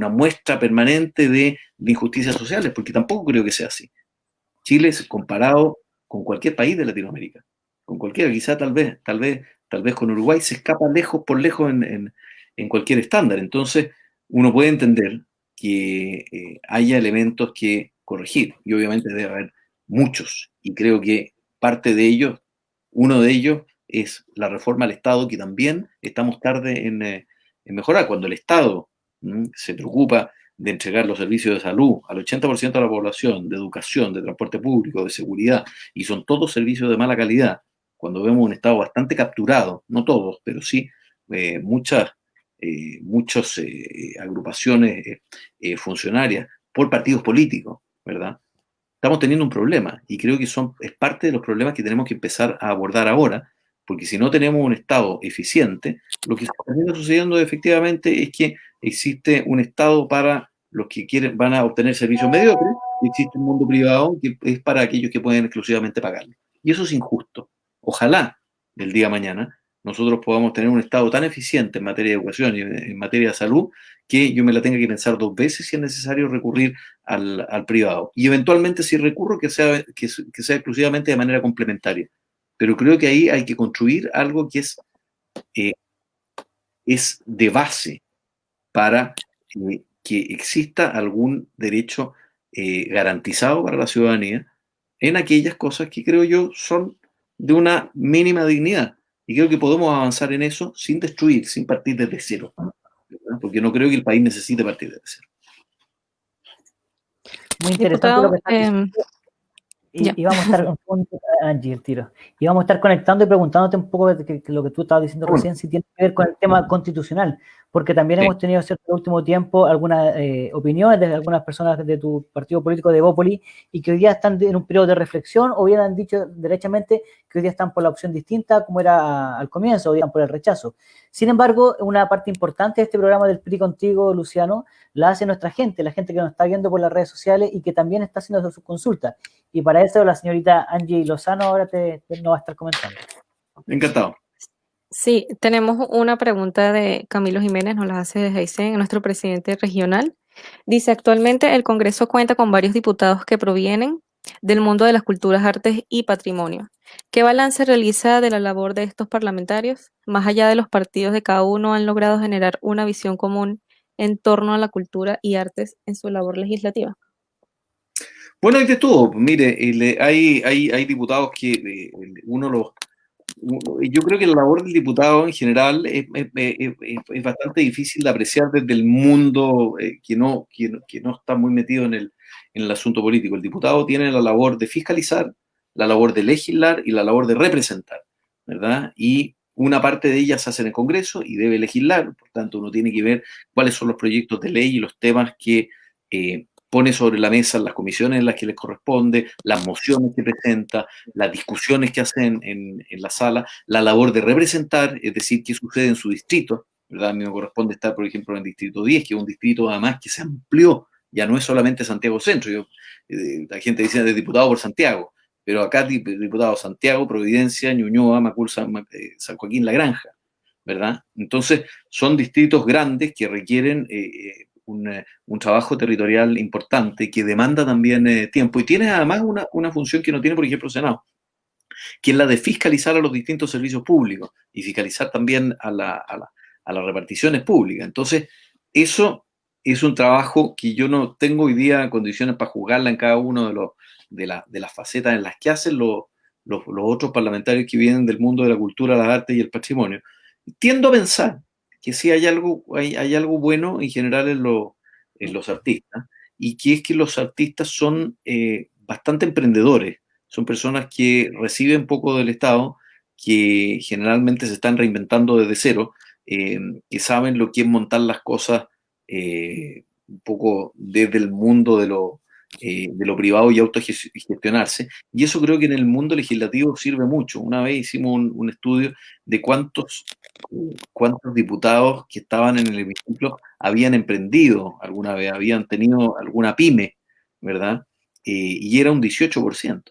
muestra permanente de injusticias sociales, porque tampoco creo que sea así. Chile es comparado con cualquier país de Latinoamérica, con cualquiera, quizá tal vez con Uruguay se escapa por lejos en cualquier estándar. Entonces, uno puede entender que haya elementos que corregir, y obviamente debe haber muchos, y creo que parte de ellos, uno de ellos es la reforma al Estado, que también estamos tarde en mejorar. Cuando el Estado se preocupa de entregar los servicios de salud al 80% de la población, de educación, de transporte público, de seguridad, y son todos servicios de mala calidad, cuando vemos un Estado bastante capturado, no todos, pero sí muchas agrupaciones funcionarias por partidos políticos, ¿verdad? Estamos teniendo un problema y creo que es parte de los problemas que tenemos que empezar a abordar ahora, porque si no tenemos un Estado eficiente, lo que está sucediendo efectivamente es que existe un Estado para los que van a obtener servicios mediocres y existe un mundo privado que es para aquellos que pueden exclusivamente pagarlo. Y eso es injusto. Ojalá del día de mañana nosotros podamos tener un Estado tan eficiente en materia de educación y en materia de salud que yo me la tenga que pensar 2 veces si es necesario recurrir al privado. Y eventualmente si recurro que sea exclusivamente de manera complementaria. Pero creo que ahí hay que construir algo que es de base para que exista algún derecho garantizado para la ciudadanía en aquellas cosas que creo yo son de una mínima dignidad. Y creo que podemos avanzar en eso sin destruir, sin partir desde cero, ¿verdad? Porque no creo que el país necesite partir desde cero. Muy interesante Diputado, lo que estás diciendo. Y vamos a estar Angie, el tiro. Y vamos a estar conectando y preguntándote un poco de lo que tú estabas diciendo recién, si tiene que ver con el tema constitucional, porque también hemos tenido cierto el último tiempo algunas opiniones de algunas personas de tu partido político de Evópolis y que hoy día están en un periodo de reflexión o bien han dicho derechamente que hoy día están por la opción distinta como era al comienzo, hoy día están por el rechazo. Sin embargo, una parte importante de este programa del PRI contigo, Luciano, la hace nuestra gente, la gente que nos está viendo por las redes sociales y que también está haciendo sus consultas. Y para eso la señorita Angie Lozano ahora nos va a estar comentando. Encantado. Sí, tenemos una pregunta de Camilo Jiménez, nos la hace desde Aysén, nuestro presidente regional. Dice, actualmente el Congreso cuenta con varios diputados que provienen del mundo de las culturas, artes y patrimonio. ¿Qué balance realiza de la labor de estos parlamentarios? Más allá de los partidos de cada uno, han logrado generar una visión común en torno a la cultura y artes en su labor legislativa. Bueno, hay de todo. Mire, hay diputados que yo creo que la labor del diputado en general es bastante difícil de apreciar desde el mundo que no está muy metido en el asunto político. El diputado tiene la labor de fiscalizar, la labor de legislar y la labor de representar, ¿verdad? Y una parte de ellas se hace en el Congreso y debe legislar, por tanto uno tiene que ver cuáles son los proyectos de ley y los temas que pone sobre la mesa las comisiones en las que les corresponde, las mociones que presenta, las discusiones que hacen en la sala, la labor de representar, es decir, qué sucede en su distrito, ¿verdad? A mí me corresponde estar, por ejemplo, en el distrito 10, que es un distrito además que se amplió, ya no es solamente Santiago Centro, la gente dice de diputado por Santiago, pero acá diputado Santiago, Providencia, Ñuñoa, Macul, San Joaquín, La Granja, ¿verdad? Entonces, son distritos grandes que requieren un trabajo territorial importante que demanda también tiempo y tiene además una función que no tiene, por ejemplo, el Senado, que es la de fiscalizar a los distintos servicios públicos y fiscalizar también a las reparticiones públicas. Entonces, eso es un trabajo que yo no tengo hoy día condiciones para juzgarla en cada uno de las facetas en las que hacen los otros parlamentarios que vienen del mundo de la cultura, las artes y el patrimonio. Tiendo a pensar que sí hay algo bueno en general en los artistas, y que es que los artistas son bastante emprendedores, son personas que reciben poco del Estado, que generalmente se están reinventando desde cero, que saben lo que es montar las cosas un poco desde el mundo de lo privado y autogestionarse, y eso creo que en el mundo legislativo sirve mucho. Una vez hicimos un estudio de cuántos diputados que estaban en el hemiciclo habían emprendido alguna vez, habían tenido alguna pyme, ¿verdad? Y era un 18%,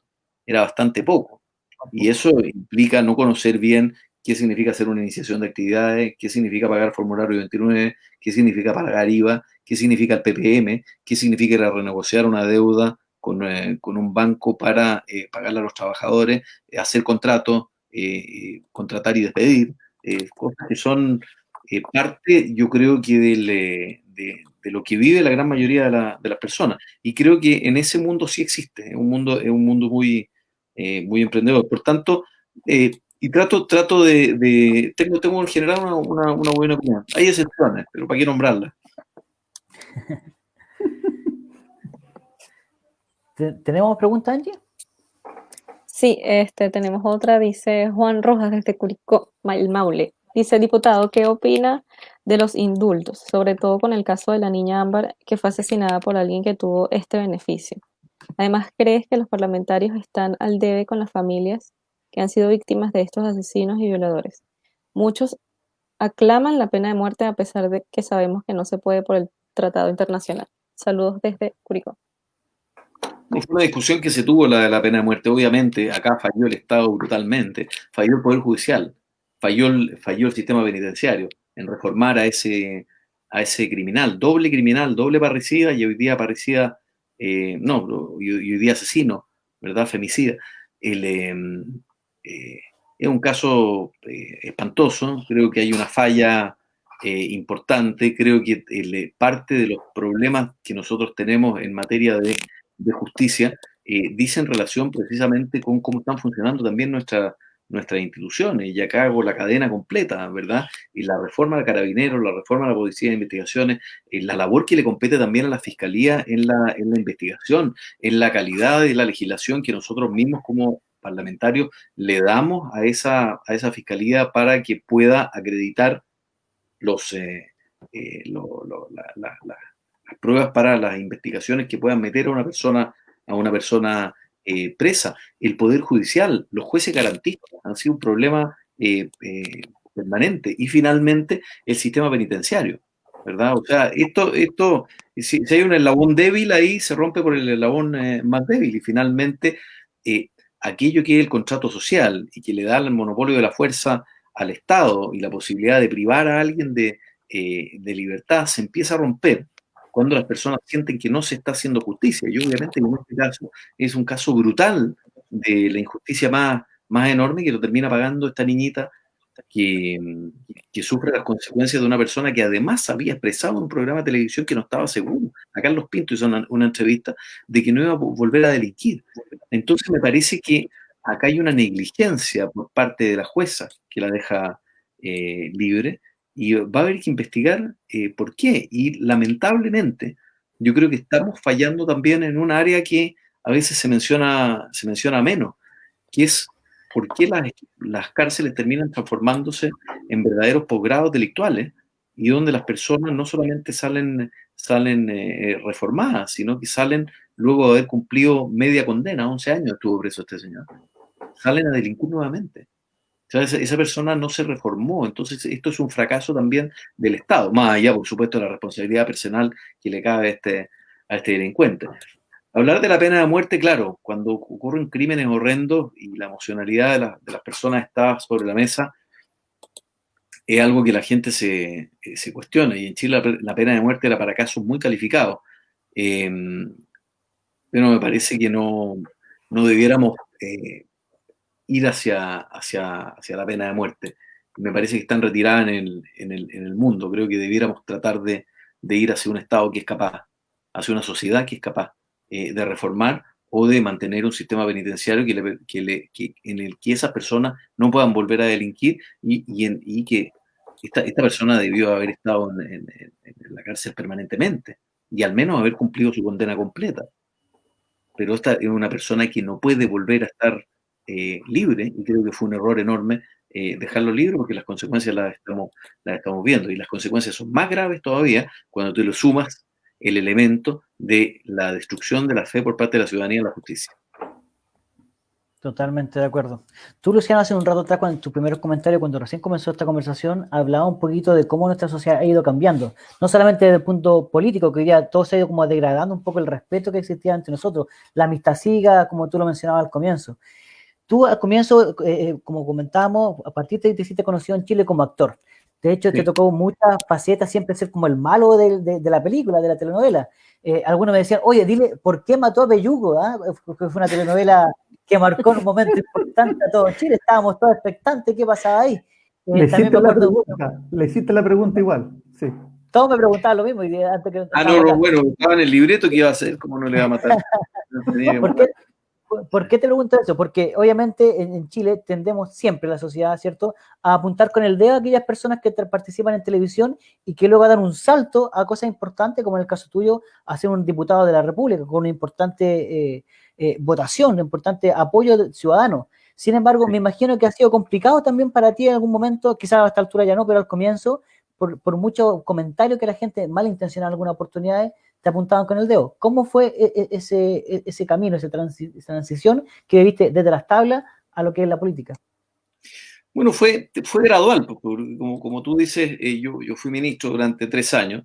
era bastante poco. Y eso implica no conocer bien qué significa hacer una iniciación de actividades, qué significa pagar formulario 29, qué significa pagar IVA, qué significa el PPM, qué significa ir a renegociar una deuda con un banco para pagarle a los trabajadores, hacer contratos, contratar y despedir. Cosas que son parte, yo creo que de lo que vive la gran mayoría de las personas. Y creo que en ese mundo sí existe, es un mundo muy, muy emprendedor. Por tanto, y trato tengo en general una buena opinión. Hay excepciones, pero ¿para qué nombrarlas? ¿Tenemos preguntas, Angie? Sí, tenemos otra, dice Juan Rojas desde Curicó, el Maule. Dice, diputado, ¿qué opina de los indultos? Sobre todo con el caso de la niña Ámbar, que fue asesinada por alguien que tuvo este beneficio. Además, ¿crees que los parlamentarios están al debe con las familias que han sido víctimas de estos asesinos y violadores? Muchos aclaman la pena de muerte a pesar de que sabemos que no se puede por el tratado internacional. Saludos desde Curicó. Fue una discusión que se tuvo la de la pena de muerte. Obviamente, acá falló el Estado brutalmente, falló el Poder Judicial, falló el sistema penitenciario en reformar a ese criminal, doble parricida, y hoy día parricida, y hoy día asesino, ¿verdad? Femicida. Es un caso espantoso, creo que hay una falla importante, creo que parte de los problemas que nosotros tenemos en materia de justicia dice en relación precisamente con cómo están funcionando también nuestras instituciones, y acá hago la cadena completa, ¿verdad? Y la reforma de Carabineros, la reforma de la Policía de Investigaciones, la labor que le compete también a la Fiscalía en la investigación, en la calidad de la legislación que nosotros mismos como parlamentarios le damos a esa Fiscalía para que pueda acreditar las pruebas para las investigaciones que puedan meter a una persona presa. El Poder Judicial, los jueces garantistas han sido un problema permanente. Y finalmente, el sistema penitenciario, ¿verdad? O sea, si hay un eslabón débil ahí, se rompe por el eslabón más débil. Y finalmente, aquello que es el contrato social y que le da el monopolio de la fuerza al Estado y la posibilidad de privar a alguien de libertad se empieza a romper. cuando las personas sienten que no se está haciendo justicia. Y obviamente en este caso es un caso brutal de la injusticia más enorme que lo termina pagando esta niñita que sufre las consecuencias de una persona que además había expresado en un programa de televisión que no estaba seguro. A Carlos Pinto hizo una entrevista de que no iba a volver a delinquir. Entonces me parece que acá hay una negligencia por parte de la jueza que la deja libre, y va a haber que investigar por qué. Y lamentablemente yo creo que estamos fallando también en un área que a veces se menciona menos, que es por qué las cárceles terminan transformándose en verdaderos posgrados delictuales, y donde las personas no solamente salen reformadas, sino que salen luego de haber cumplido media condena. 11 años estuvo preso este señor, salen a delinquir nuevamente. O sea, esa persona no se reformó. Entonces esto es un fracaso también del Estado, más allá, por supuesto, de la responsabilidad personal que le cabe a este delincuente. Hablar de la pena de muerte, claro, cuando ocurren crímenes horrendos y la emocionalidad de las personas está sobre la mesa, es algo que la gente se cuestiona. Y en Chile la pena de muerte era para casos muy calificados. Pero me parece que no debiéramos ir hacia la pena de muerte. Me parece que están retiradas en el mundo. Creo que debiéramos tratar de ir hacia un Estado que es capaz, hacia una sociedad que es capaz de reformar o de mantener un sistema penitenciario en el que esas personas no puedan volver a delinquir, y que esta persona debió haber estado en la cárcel permanentemente y al menos haber cumplido su condena completa. Pero esta es una persona que no puede volver a estar libre, y creo que fue un error enorme dejarlo libre, porque las consecuencias las estamos viendo, y las consecuencias son más graves todavía cuando tú le sumas el elemento de la destrucción de la fe por parte de la ciudadanía en la justicia. Totalmente de acuerdo. Tú, Luciano, hace un rato atrás, en tu primer comentario, cuando recién comenzó esta conversación, hablaba un poquito de cómo nuestra sociedad ha ido cambiando. No solamente desde el punto político, que hoy día todo se ha ido como degradando un poco el respeto que existía entre nosotros, la amistad ciega, como tú lo mencionabas al comienzo. Tú al comienzo, como comentábamos, a partir de te hiciste conocido en Chile como actor. De hecho, te tocó muchas facetas, siempre ser como el malo de la película, de la telenovela. Algunos me decían, oye, dile, ¿por qué mató a Bellugo? Porque fue una telenovela que marcó un momento importante a todo Chile. Estábamos todos expectantes, ¿qué pasaba ahí? Le hiciste la pregunta igual, sí. Todos me preguntaban lo mismo. Y antes que bueno, estaba en el libreto, ¿qué iba a hacer? ¿Cómo no le iba a matar? ¿Por qué te pregunto eso? Porque obviamente en Chile tendemos siempre, la sociedad, ¿cierto?, a apuntar con el dedo a aquellas personas que participan en televisión y que luego dan un salto a cosas importantes, como en el caso tuyo, a ser un diputado de la República, con una importante votación, un importante apoyo ciudadano. Sin embargo, me imagino que ha sido complicado también para ti en algún momento, quizás a esta altura ya no, pero al comienzo, por muchos comentarios que la gente malintencionada en algunas oportunidades te apuntaban con el dedo. ¿Cómo fue ese camino, esa transición que viviste desde las tablas a lo que es la política? Bueno, fue gradual, como tú dices, yo fui ministro durante 3 años,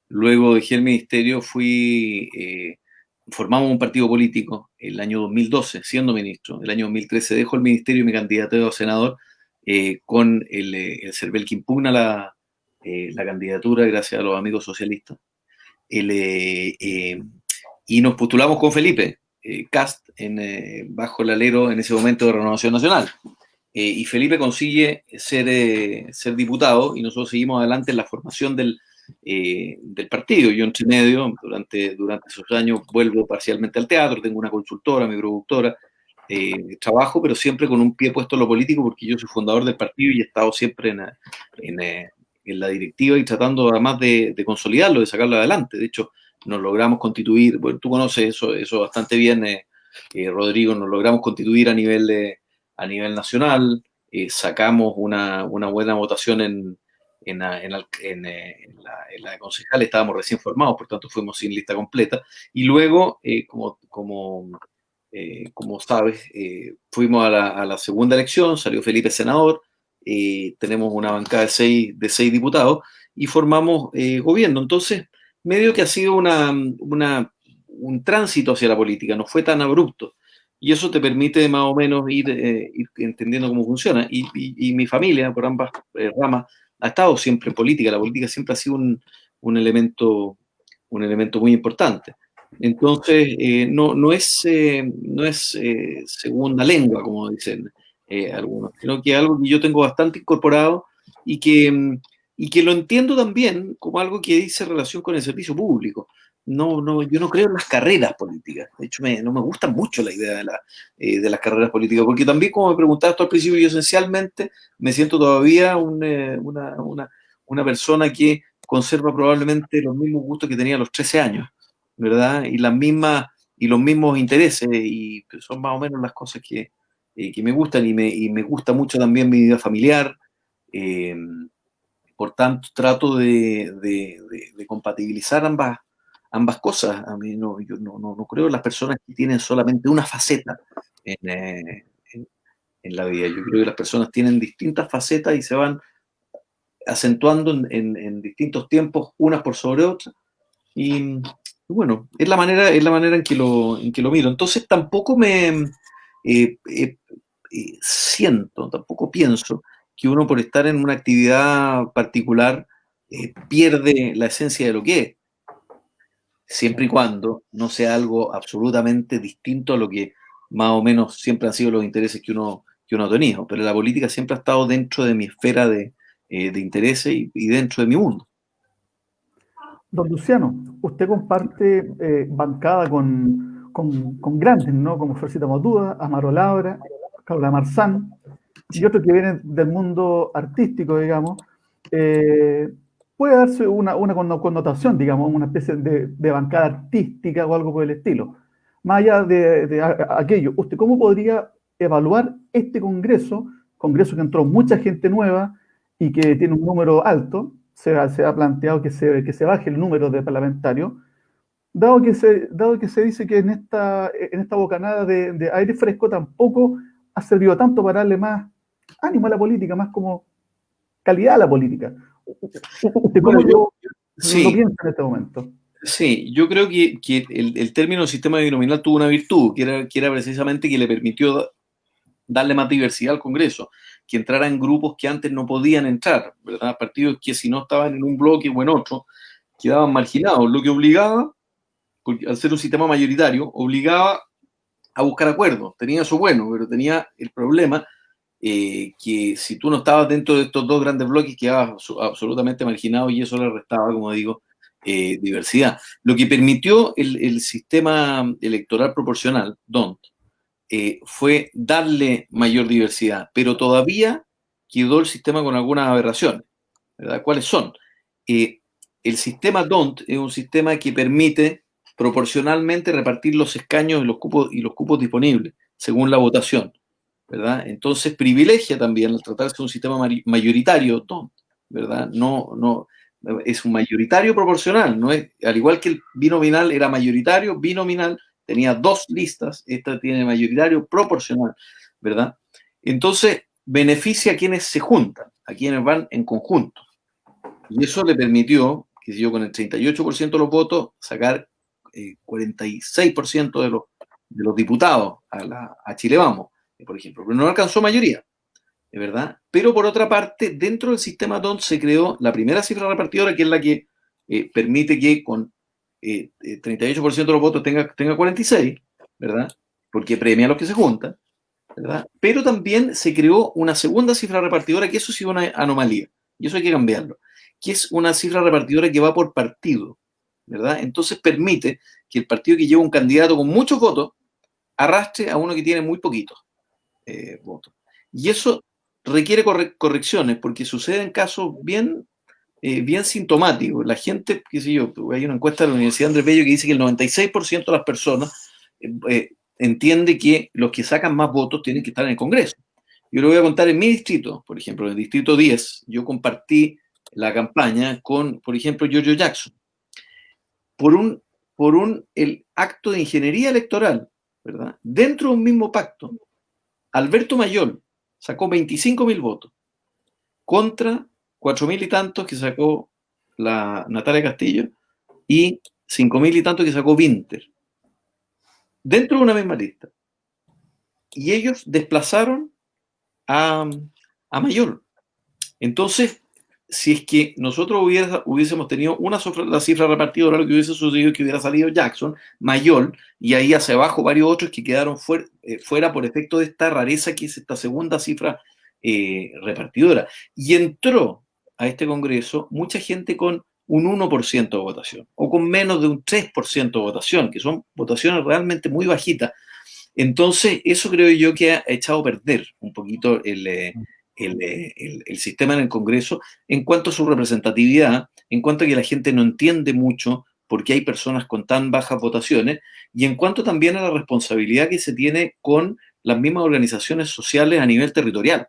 luego dejé el ministerio, formamos un partido político el año 2012, siendo ministro. El año 2013 dejo el ministerio y me candidaté a senador con el CERVEL que impugna la candidatura gracias a los amigos socialistas. Y nos postulamos con Felipe Kast bajo el alero en ese momento de Renovación Nacional. Y Felipe consigue ser diputado, y nosotros seguimos adelante en la formación del partido. Yo entre medio, durante esos años, vuelvo parcialmente al teatro, tengo una consultora, mi productora, trabajo, pero siempre con un pie puesto en lo político, porque yo soy fundador del partido y he estado siempre en la directiva y tratando además de consolidarlo, de sacarlo adelante. De hecho, nos logramos constituir, bueno, tú conoces eso bastante bien, Rodrigo, nos logramos constituir a nivel nacional, sacamos una buena votación en la de concejales, estábamos recién formados, por tanto fuimos sin lista completa, y luego, como sabes, fuimos a la segunda elección, salió Felipe senador, tenemos una bancada de seis diputados y formamos gobierno. Entonces, medio que ha sido un tránsito hacia la política, no fue tan abrupto, y eso te permite más o menos ir entendiendo cómo funciona. Y mi familia, por ambas ramas, ha estado siempre en política. La política siempre ha sido un elemento un elemento muy importante. Entonces, no es segunda lengua, como dicen algunos, sino que es algo que yo tengo bastante incorporado y que lo entiendo también como algo que dice relación con el servicio público. Yo no creo en las carreras políticas. De hecho, no me gusta mucho la idea de las carreras políticas, porque también, como me preguntaste al principio, yo esencialmente me siento todavía una persona que conserva probablemente los mismos gustos que tenía a los 13 años, ¿verdad? Y los mismos intereses, y son más o menos las cosas que me gustan, y me gusta mucho también mi vida familiar. eh, por tanto, trato de compatibilizar ambas cosas. A mí yo no creo en las personas que tienen solamente una faceta en la vida. Yo creo que las personas tienen distintas facetas y se van acentuando en distintos tiempos, unas por sobre otras. Y bueno, es la manera en que lo miro. Entonces tampoco tampoco pienso que uno por estar en una actividad particular pierde la esencia de lo que es, siempre y cuando no sea algo absolutamente distinto a lo que más o menos siempre han sido los intereses que uno ha tenido. Pero la política siempre ha estado dentro de mi esfera de intereses y dentro de mi mundo. Don Luciano, usted comparte bancada con grandes, ¿no? Como Florcita Motúa, Amaro Labra, Carla Marzán, y otros que vienen del mundo artístico, digamos. Puede darse una connotación, digamos, una especie de bancada artística o algo por el estilo. Más allá de aquello, ¿usted cómo podría evaluar este congreso que entró mucha gente nueva y que tiene un número alto? Se ha planteado que se baje el número de parlamentarios, dado que se dice que en esta bocanada de aire fresco tampoco ha servido tanto para darle más ánimo a la política, más como calidad a la política. ¿Usted cómo lo piensa en este momento? Sí, yo creo que el término sistema binominal tuvo una virtud, que era precisamente que le permitió darle más diversidad al Congreso, que entraran grupos que antes no podían entrar, ¿verdad? Partidos que si no estaban en un bloque o en otro, quedaban marginados, lo que obligaba, porque al ser un sistema mayoritario, obligaba a buscar acuerdos. Tenía eso bueno, pero tenía el problema que si tú no estabas dentro de estos dos grandes bloques, quedabas absolutamente marginado, y eso le restaba, como digo, diversidad. Lo que permitió el sistema electoral proporcional, DONT, fue darle mayor diversidad, pero todavía quedó el sistema con algunas aberraciones, ¿verdad? ¿Cuáles son? El sistema DONT es un sistema que permite proporcionalmente repartir los escaños y los cupos disponibles según la votación, ¿verdad? Entonces privilegia también, al tratarse de un sistema mayoritario DONT, ¿verdad? No, es un mayoritario proporcional, no es, al igual que el binominal era mayoritario, binominal tenía dos listas, esta tiene mayoritario proporcional, ¿verdad? Entonces, beneficia a quienes se juntan, a quienes van en conjunto. Y eso le permitió, que yo con el 38% de los votos, sacar 46% de los diputados a Chile Vamos, por ejemplo. Pero no alcanzó mayoría, ¿verdad? Pero por otra parte, dentro del sistema DONT se creó la primera cifra repartidora, que es la que permite que con 38% de los votos tenga 46, ¿verdad? Porque premia a los que se juntan, ¿verdad? Pero también se creó una segunda cifra repartidora, que eso sí es una anomalía, y eso hay que cambiarlo, que es una cifra repartidora que va por partido, ¿verdad? Entonces permite que el partido que lleva un candidato con muchos votos arrastre a uno que tiene muy poquitos votos. Y eso requiere correcciones, porque suceden casos bien sintomático. La gente, qué sé yo, hay una encuesta de la Universidad Andrés Bello que dice que el 96% de las personas entiende que los que sacan más votos tienen que estar en el Congreso. Yo lo voy a contar en mi distrito, por ejemplo, en el distrito 10, yo compartí la campaña con, por ejemplo, Giorgio Jackson. El acto de ingeniería electoral, ¿verdad? Dentro de un mismo pacto, Alberto Mayol sacó 25.000 votos contra 4.000 y tantos que sacó la Natalia Castillo y 5.000 y tantos que sacó Winter, dentro de una misma lista. Y ellos desplazaron a Mayol. Entonces, si es que nosotros hubiésemos tenido la cifra repartidora, lo que hubiese sucedido es que hubiera salido Jackson, Mayol, y ahí hacia abajo varios otros que quedaron fuera por efecto de esta rareza que es esta segunda cifra repartidora. Y entró a este Congreso mucha gente con un 1% de votación, o con menos de un 3% de votación, que son votaciones realmente muy bajitas. Entonces, eso creo yo que ha echado a perder un poquito el sistema en el Congreso en cuanto a su representatividad, en cuanto a que la gente no entiende mucho por qué hay personas con tan bajas votaciones, y en cuanto también a la responsabilidad que se tiene con las mismas organizaciones sociales a nivel territorial.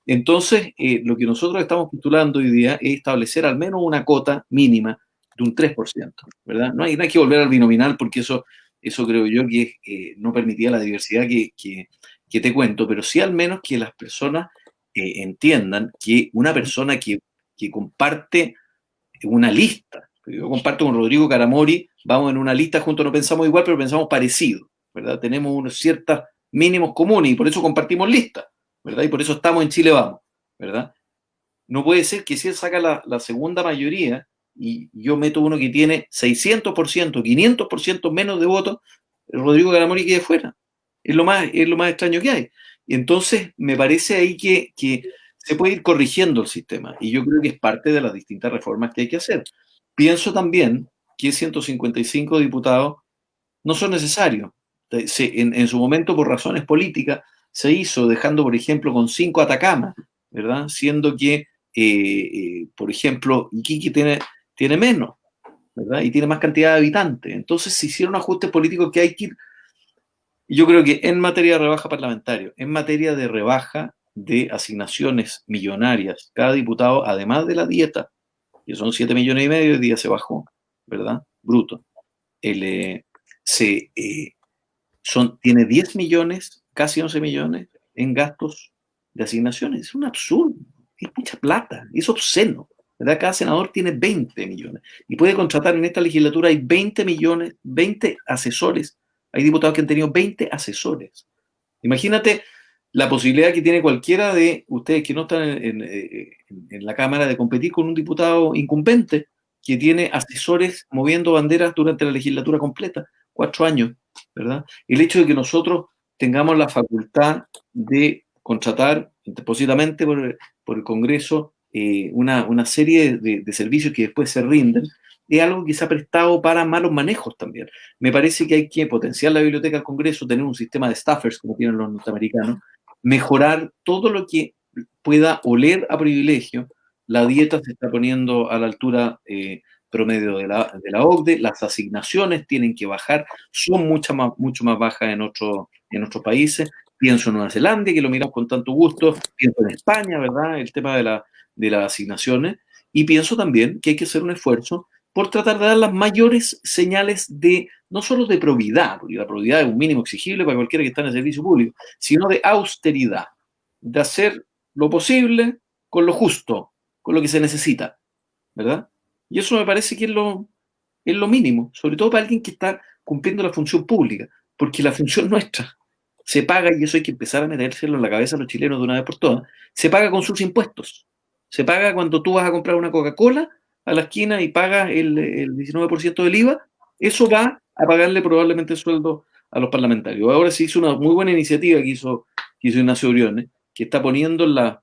Entonces, lo que nosotros estamos postulando hoy día es establecer al menos una cota mínima de un 3%, ¿verdad? No hay que volver al binominal porque eso creo yo que no permitía la diversidad que te cuento, pero sí al menos que las personas entiendan que una persona que comparte una lista, yo comparto con Rodrigo Caramori, vamos en una lista juntos, no pensamos igual, pero pensamos parecido, ¿verdad? Tenemos unos ciertos mínimos comunes y por eso compartimos listas, ¿verdad? Y por eso estamos en Chile Vamos, ¿verdad? No puede ser que si él saca la segunda mayoría y yo meto uno que tiene 600%, 500% menos de votos, Rodrigo Caramori quede fuera. Es lo más extraño que hay. Y entonces me parece ahí que se puede ir corrigiendo el sistema. Y yo creo que es parte de las distintas reformas que hay que hacer. Pienso también que 155 diputados no son necesarios. En su momento, por razones políticas, se hizo dejando, por ejemplo, con 5 Atacama, ¿verdad? Siendo que, por ejemplo, Iquique tiene menos, ¿verdad? Y tiene más cantidad de habitantes. Entonces se hicieron ajustes políticos que hay que ir. Y yo creo que en materia de rebaja parlamentaria, en materia de rebaja de asignaciones millonarias, cada diputado, además de la dieta, que son 7,5 millones, hoy día se bajó, ¿verdad? Bruto. Tiene 10 millones, casi 11 millones en gastos de asignaciones. Es un absurdo, es mucha plata, es obsceno, ¿verdad? Cada senador tiene 20 millones y puede contratar en esta legislatura, hay 20 millones, 20 asesores. Hay diputados que han tenido 20 asesores. Imagínate la posibilidad que tiene cualquiera de ustedes que no están en la Cámara de competir con un diputado incumbente que tiene asesores moviendo banderas durante la legislatura completa, 4 años, ¿verdad? El hecho de que nosotros tengamos la facultad de contratar interpositamente por el Congreso una serie de servicios que después se rinden, es algo que se ha prestado para malos manejos también. Me parece que hay que potenciar la biblioteca del Congreso, tener un sistema de staffers como tienen los norteamericanos, mejorar todo lo que pueda oler a privilegio. La dieta se está poniendo a la altura promedio de la OCDE, las asignaciones tienen que bajar, son mucho más bajas en otros países. Pienso en Nueva Zelanda, que lo miramos con tanto gusto, pienso en España, ¿verdad? El tema de las asignaciones, y pienso también que hay que hacer un esfuerzo por tratar de dar las mayores señales de, no solo de probidad, porque la probidad es un mínimo exigible para cualquiera que está en el servicio público, sino de austeridad, de hacer lo posible con lo justo, con lo que se necesita, ¿verdad? Y eso me parece que es lo mínimo, sobre todo para alguien que está cumpliendo la función pública, porque la función nuestra se paga, y eso hay que empezar a metérselo en la cabeza a los chilenos de una vez por todas, se paga con sus impuestos. Se paga cuando tú vas a comprar una Coca-Cola a la esquina y pagas el 19% del IVA, eso va a pagarle probablemente el sueldo a los parlamentarios. Ahora se hizo una muy buena iniciativa que hizo Ignacio Briones, que está poniendo en las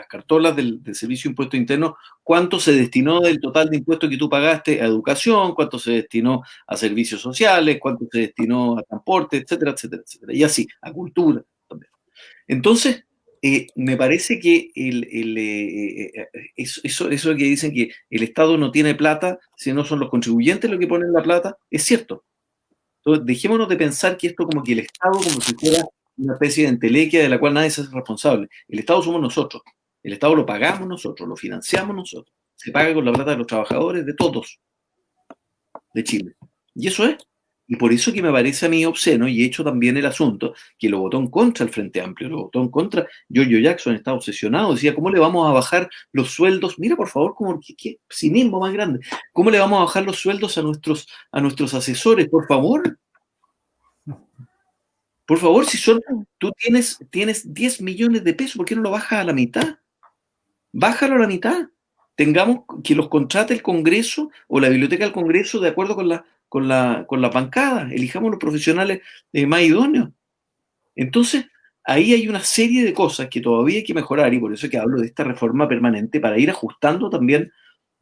cartolas del Servicio de Impuestos Internos cuánto se destinó del total de impuestos que tú pagaste a educación, cuánto se destinó a servicios sociales, cuánto se destinó a transporte, etcétera, etcétera, etcétera. Y así, a cultura también. Entonces, me parece que eso que dicen que el Estado no tiene plata, si no son los contribuyentes los que ponen la plata, es cierto. Entonces, dejémonos de pensar que esto como que el Estado, como si fuera una especie de entelequia de la cual nadie se hace responsable. El Estado somos nosotros. El Estado lo pagamos nosotros, lo financiamos nosotros. Se paga con la plata de los trabajadores, de todos, de Chile. Y eso es. Y por eso que me parece a mí obsceno, y he hecho también el asunto, que lo votó en contra el Frente Amplio, lo votó en contra. Giorgio Jackson está obsesionado, decía, ¿cómo le vamos a bajar los sueldos? Mira, por favor, qué cinismo más grande. ¿Cómo le vamos a bajar los sueldos a nuestros asesores? Por favor. Por favor, si tú tienes 10 millones de pesos, ¿por qué no lo bajas a la mitad? bájalo a la mitad. Tengamos que los contrate el Congreso o la Biblioteca del Congreso de acuerdo con la bancada. Elijamos los profesionales más idóneos. Entonces, ahí hay una serie de cosas que todavía hay que mejorar y por eso es que hablo de esta reforma permanente para ir ajustando también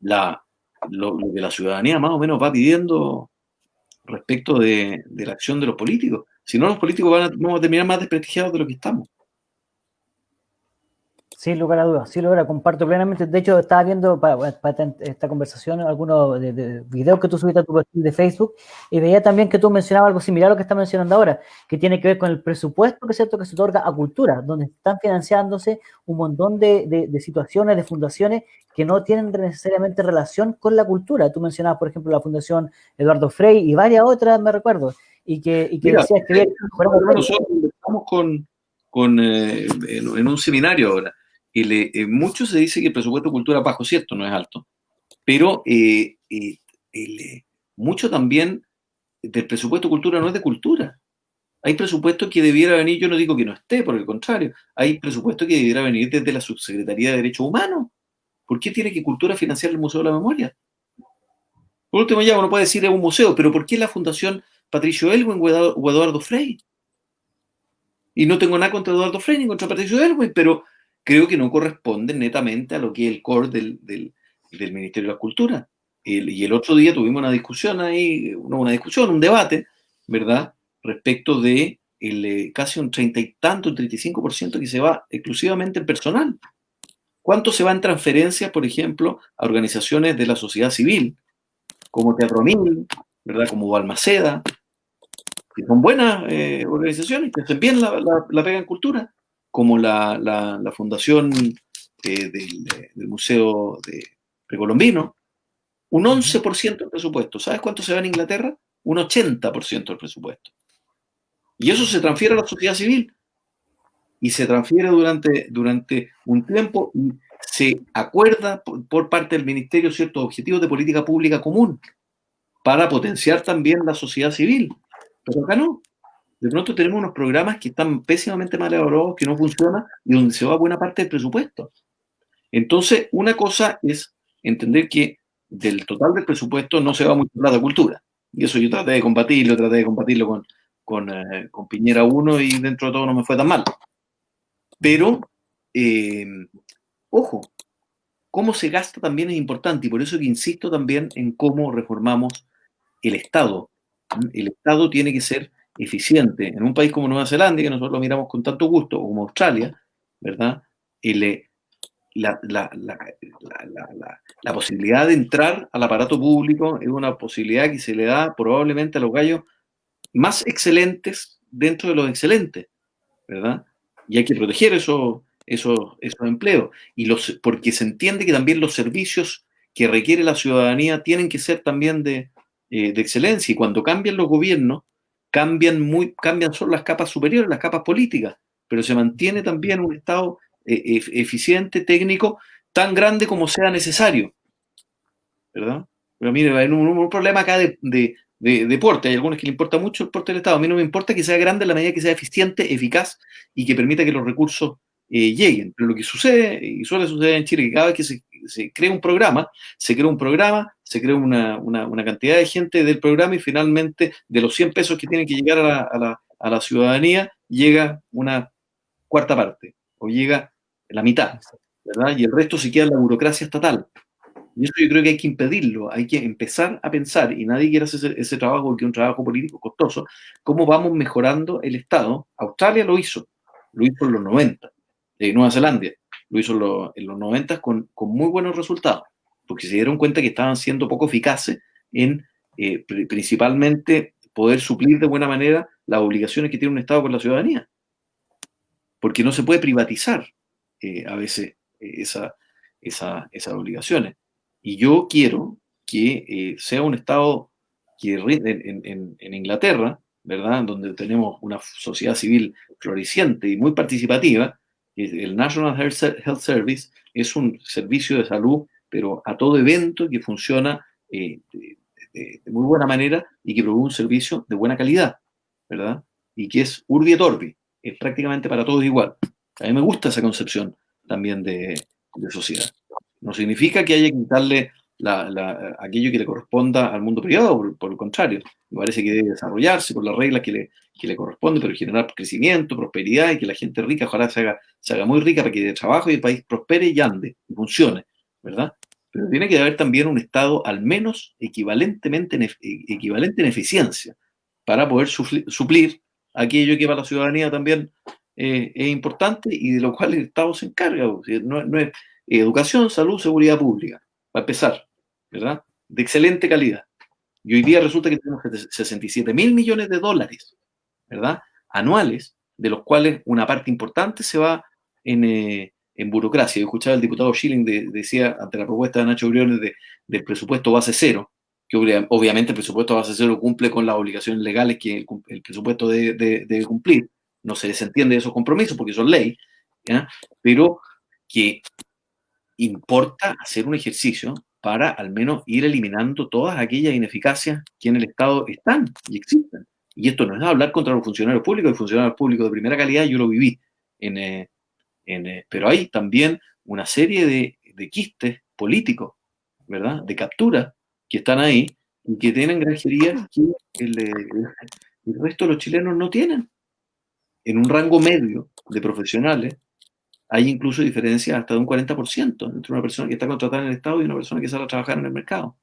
lo que la ciudadanía más o menos va pidiendo respecto de la acción de los políticos. Si no, los políticos vamos a terminar más desprestigiados de lo que estamos. Sin lugar a dudas, sin lugar a comparto plenamente. De hecho, estaba viendo para esta conversación algunos de videos que tú subiste a tu perfil de Facebook y veía también que tú mencionabas algo similar a lo que estás mencionando ahora, que tiene que ver con el presupuesto que es cierto que se otorga a cultura, donde están financiándose un montón de situaciones, de fundaciones que no tienen necesariamente relación con la cultura. Tú mencionabas, por ejemplo, la Fundación Eduardo Frei y varias otras, me recuerdo, y que Mira, decías que nosotros estamos en un seminario ahora. Mucho se dice que el presupuesto de cultura es bajo, cierto, no es alto, pero mucho también del presupuesto de cultura no es de cultura. Hay presupuesto que debiera venir, yo no digo que no esté, por el contrario, hay presupuesto que debiera venir desde la Subsecretaría de Derechos Humanos. ¿Por qué tiene que cultura financiar el Museo de la Memoria? Por último, ya uno puede decir es un museo, pero ¿por qué la Fundación Patricio Elwin o Eduardo Frei? Y no tengo nada contra Eduardo Frei ni contra Patricio Elwin, pero creo que no corresponde netamente a lo que es el core del Ministerio de la Cultura. Y el otro día tuvimos una discusión ahí, un debate, ¿verdad? Respecto de casi un 30 y tanto, un 35% que se va exclusivamente en personal. ¿Cuánto se va en transferencias, por ejemplo, a organizaciones de la sociedad civil, como Teatro Mil, ¿verdad? Como Balmaceda, que son buenas organizaciones, que hacen bien la pega en cultura, como la Fundación del Museo de Precolombino, un 11% del presupuesto. ¿Sabes cuánto se va en Inglaterra? Un 80% del presupuesto. Y eso se transfiere a la sociedad civil. Y se transfiere durante un tiempo y se acuerda por parte del Ministerio ciertos objetivos de política pública común para potenciar también la sociedad civil. Pero acá no. De pronto tenemos unos programas que están pésimamente mal elaborados, que no funcionan y donde se va buena parte del presupuesto. Entonces, una cosa es entender que del total del presupuesto no se va mucho plata a cultura. Y eso yo traté de combatirlo con Piñera 1 y dentro de todo no me fue tan mal. Pero, ojo, cómo se gasta también es importante y por eso que insisto también en cómo reformamos el Estado. El Estado tiene que ser eficiente. En un país como Nueva Zelanda, que nosotros lo miramos con tanto gusto, o como Australia, ¿verdad? La posibilidad de entrar al aparato público es una posibilidad que se le da probablemente a los gallos más excelentes dentro de los excelentes, ¿verdad? Y hay que proteger esos empleos. Porque se entiende que también los servicios que requiere la ciudadanía tienen que ser también de excelencia. Y cuando cambian los gobiernos, cambian solo las capas superiores, las capas políticas, pero se mantiene también un Estado eficiente, técnico, tan grande como sea necesario, ¿verdad? Pero mire, hay un problema acá de porte. Hay algunos que le importa mucho el porte del Estado. A mí no me importa que sea grande en la medida que sea eficiente, eficaz y que permita que los recursos lleguen. Pero lo que sucede, y suele suceder en Chile, que cada vez que se crea un programa, se crea una cantidad de gente del programa y finalmente de los 100 pesos que tienen que llegar a la ciudadanía, llega una cuarta parte o llega la mitad, ¿verdad? Y el resto se queda en la burocracia estatal. Y eso yo creo que hay que impedirlo, hay que empezar a pensar, y nadie quiere hacer ese trabajo porque es un trabajo político costoso, cómo vamos mejorando el Estado. Australia lo hizo en los 90, Nueva Zelanda lo hizo en los 90 con muy buenos resultados, porque se dieron cuenta que estaban siendo poco eficaces en principalmente poder suplir de buena manera las obligaciones que tiene un Estado con la ciudadanía, porque no se puede privatizar a veces esas obligaciones. Y yo quiero que sea un Estado que en Inglaterra, ¿verdad? Donde tenemos una sociedad civil floreciente y muy participativa, el National Health Service es un servicio de salud, pero a todo evento que funciona de muy buena manera y que provee un servicio de buena calidad, ¿verdad? Y que es urbi et orbi, es prácticamente para todos igual. A mí me gusta esa concepción también de sociedad. No significa que haya que quitarle aquello que le corresponda al mundo privado, por el contrario, me parece que debe desarrollarse con las reglas que le corresponden, pero generar crecimiento, prosperidad y que la gente rica, ojalá se haga muy rica para que dé trabajo y el país prospere y ande y funcione, ¿verdad? Pero tiene que haber también un Estado al menos equivalente en eficiencia para poder suplir aquello que para la ciudadanía también es importante y de lo cual el Estado se encarga. No es educación, salud, seguridad pública, para empezar, ¿verdad? De excelente calidad. Y hoy día resulta que tenemos 67.000 millones de dólares, ¿verdad? Anuales, de los cuales una parte importante se va en burocracia. Yo escuchaba al diputado Schilling decía, ante la propuesta de Nacho Briones del presupuesto base cero, que obviamente el presupuesto base cero cumple con las obligaciones legales que el presupuesto debe cumplir. No se desentiende de esos compromisos porque son ley, ¿ya? Pero que importa hacer un ejercicio para al menos ir eliminando todas aquellas ineficacias que en el Estado están y existen. Y esto no es hablar contra los funcionarios públicos, el funcionario público de primera calidad, yo lo viví, pero hay también una serie de quistes políticos, ¿verdad? De captura que están ahí y que tienen granjerías que el resto de los chilenos no tienen. En un rango medio de profesionales hay incluso diferencias hasta de un 40% entre una persona que está contratada en el Estado y una persona que sale a trabajar en el mercado.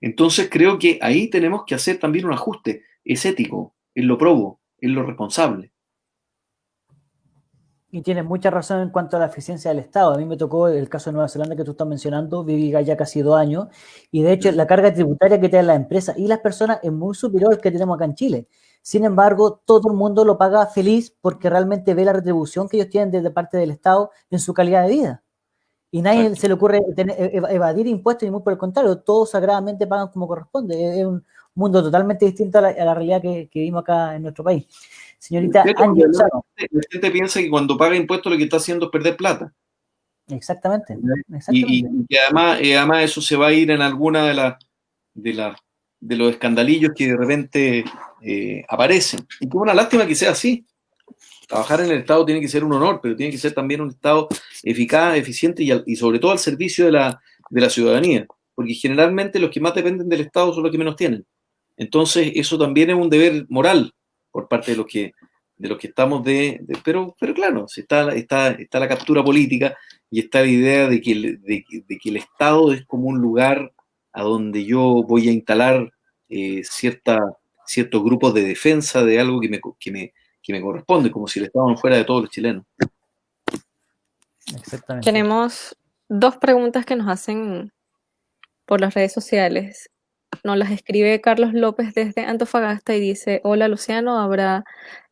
Entonces creo que ahí tenemos que hacer también un ajuste. Es ético, es lo probo, es lo responsable. Y tienes mucha razón en cuanto a la eficiencia del Estado. A mí me tocó el caso de Nueva Zelanda que tú estás mencionando, viví ya casi 2 años, y de hecho la carga tributaria que tienen las empresas y las personas es muy superior al que tenemos acá en Chile. Sin embargo, todo el mundo lo paga feliz porque realmente ve la retribución que ellos tienen desde parte del Estado en su calidad de vida. Y nadie Exacto. se le ocurre evadir impuestos, y muy por el contrario, todos sagradamente pagan como corresponde. Es un mundo totalmente distinto a la realidad que vivimos acá en nuestro país. Señorita Angie Lozano. La gente piensa que cuando paga impuestos lo que está haciendo es perder plata. Exactamente. Y que además eso se va a ir en alguna de los escandalillos que de repente aparecen. Y que una lástima que sea así. Trabajar en el Estado tiene que ser un honor, pero tiene que ser también un Estado eficaz, eficiente y sobre todo al servicio de la ciudadanía. Porque generalmente los que más dependen del Estado son los que menos tienen. Entonces, eso también es un deber moral por parte de los que estamos pero claro, está la captura política y está la idea de que el Estado es como un lugar a donde yo voy a instalar ciertos grupos de defensa de algo que me corresponde, como si el Estado no fuera de todos los chilenos. Exactamente. Tenemos 2 preguntas que nos hacen por las redes sociales. Nos las escribe Carlos López desde Antofagasta y dice: hola Luciano, ¿habrá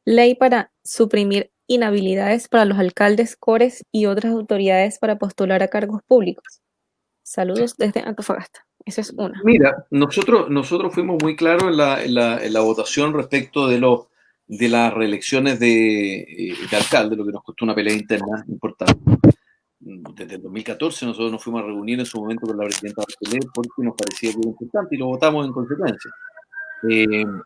ley para suprimir inhabilidades para los alcaldes, cores y otras autoridades para postular a cargos públicos? Saludos desde Antofagasta. Esa es una. Mira, nosotros fuimos muy claros en la votación respecto de las reelecciones de alcalde, lo que nos costó una pelea interna importante. Desde el 2014 nosotros nos fuimos a reunir en su momento con la presidenta Bachelet porque nos parecía que era importante y lo votamos en consecuencia. En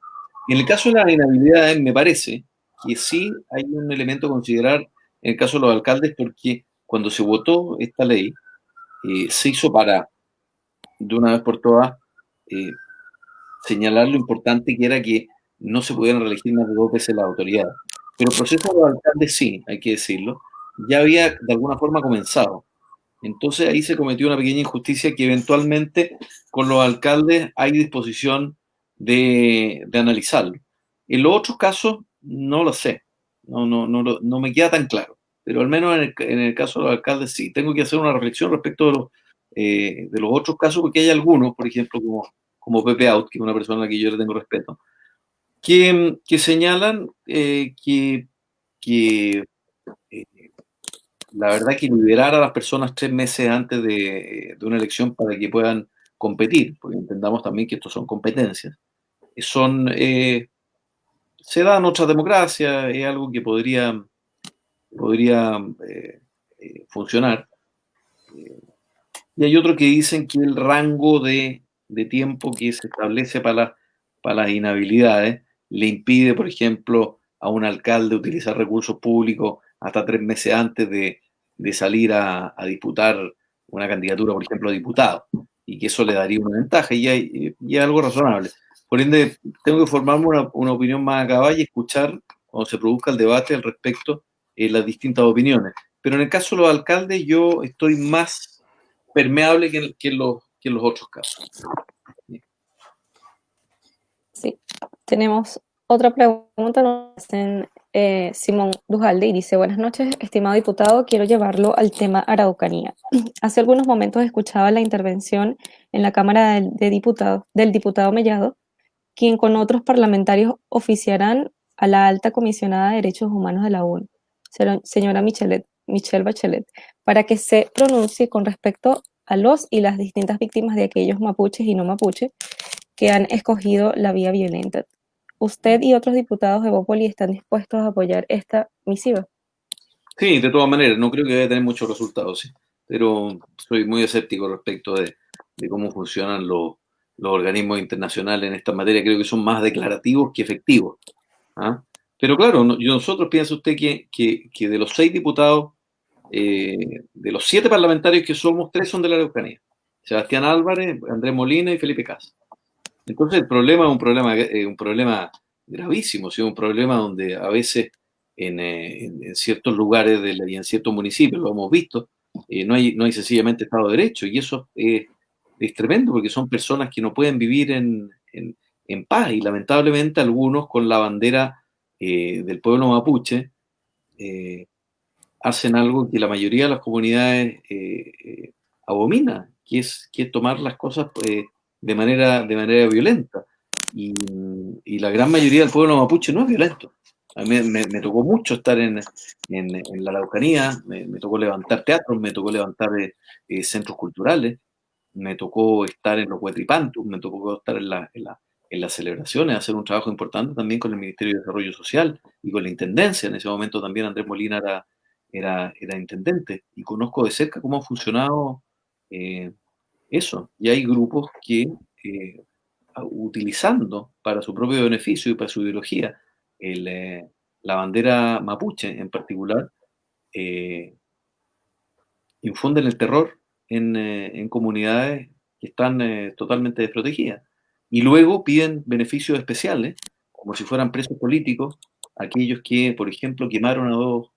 el caso de las inhabilidades me parece que sí hay un elemento a considerar en el caso de los alcaldes, porque cuando se votó esta ley se hizo para, de una vez por todas, señalar lo importante que era que no se pudieran reelegir más de 2 veces las autoridades. Pero el proceso de los alcaldes sí, hay que decirlo, ya había de alguna forma comenzado. Entonces ahí se cometió una pequeña injusticia que eventualmente con los alcaldes hay disposición de analizarlo. En los otros casos no lo sé, no me queda tan claro, pero al menos en el caso de los alcaldes sí. Tengo que hacer una reflexión respecto de los otros casos, porque hay algunos, por ejemplo, como Pepe Out, que es una persona a la que yo le tengo respeto, que señalan que la verdad que liberar a las personas 3 meses antes de una elección para que puedan competir, porque entendamos también que estos son competencias, se da en otras democracias, es algo que podría funcionar. Y hay otros que dicen que el rango de tiempo que se establece para las inhabilidades le impide, por ejemplo, a un alcalde utilizar recursos públicos hasta 3 meses antes de de salir a disputar una candidatura, por ejemplo, a diputado, y que eso le daría una ventaja, y es algo razonable. Por ende, tengo que formarme una opinión más acabada y escuchar cuando se produzca el debate al respecto las distintas opiniones. Pero en el caso de los alcaldes, yo estoy más permeable que en los otros casos. Sí, tenemos otra pregunta, nos hacen Simón Dujalde y dice: buenas noches, estimado diputado, quiero llevarlo al tema Araucanía. Hace algunos momentos escuchaba la intervención en la Cámara de Diputados del diputado Mellado, quien con otros parlamentarios oficiarán a la alta comisionada de Derechos Humanos de la ONU, señora Michelle Bachelet, para que se pronuncie con respecto a los y las distintas víctimas de aquellos mapuches y no mapuches que han escogido la vía violenta. ¿Usted y otros diputados de Bópoli están dispuestos a apoyar esta misiva? Sí, de todas maneras, no creo que vaya a tener muchos resultados, sí, pero soy muy escéptico respecto de cómo funcionan los organismos internacionales en esta materia. Creo que son más declarativos que efectivos. ¿Ah? Pero claro, nosotros, piensa usted que de los 6 diputados, de los 7 parlamentarios que somos, 3 son de la Araucanía: Sebastián Álvarez, Andrés Molina y Felipe Cas. Entonces el problema es un problema gravísimo, ¿sí? Un problema donde a veces en ciertos lugares y en ciertos municipios, lo hemos visto, no hay sencillamente Estado de Derecho, y eso es tremendo, porque son personas que no pueden vivir en paz, y lamentablemente algunos con la bandera del pueblo mapuche hacen algo que la mayoría de las comunidades abomina, que es tomar las cosas de manera violenta. Y la gran mayoría del pueblo mapuche no es violento. A mí me tocó mucho estar en la Araucanía, me tocó levantar teatros, me tocó levantar centros culturales, me tocó estar en los Huetripantus, me tocó estar en las celebraciones, hacer un trabajo importante también con el Ministerio de Desarrollo Social y con la Intendencia. En ese momento también Andrés Molina era intendente, y conozco de cerca cómo ha funcionado eso. Y hay grupos que, utilizando para su propio beneficio y para su ideología la bandera mapuche en particular, eh, infunden el terror en comunidades que están totalmente desprotegidas. Y luego piden beneficios especiales, como si fueran presos políticos, aquellos que, por ejemplo, quemaron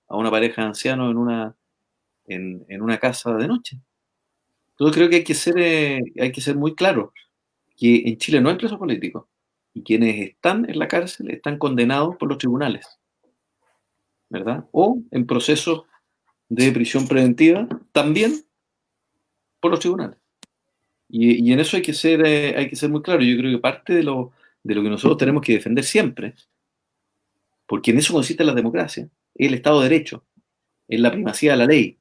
a una pareja de ancianos en una casa de noche. Entonces creo que hay que ser muy claro que en Chile no hay presos políticos, y quienes están en la cárcel están condenados por los tribunales, ¿verdad? O en procesos de prisión preventiva también por los tribunales. Y en eso hay que ser muy claro. Yo creo que parte de lo que nosotros tenemos que defender siempre, porque en eso consiste la democracia, es el Estado de Derecho, es la primacía de la ley,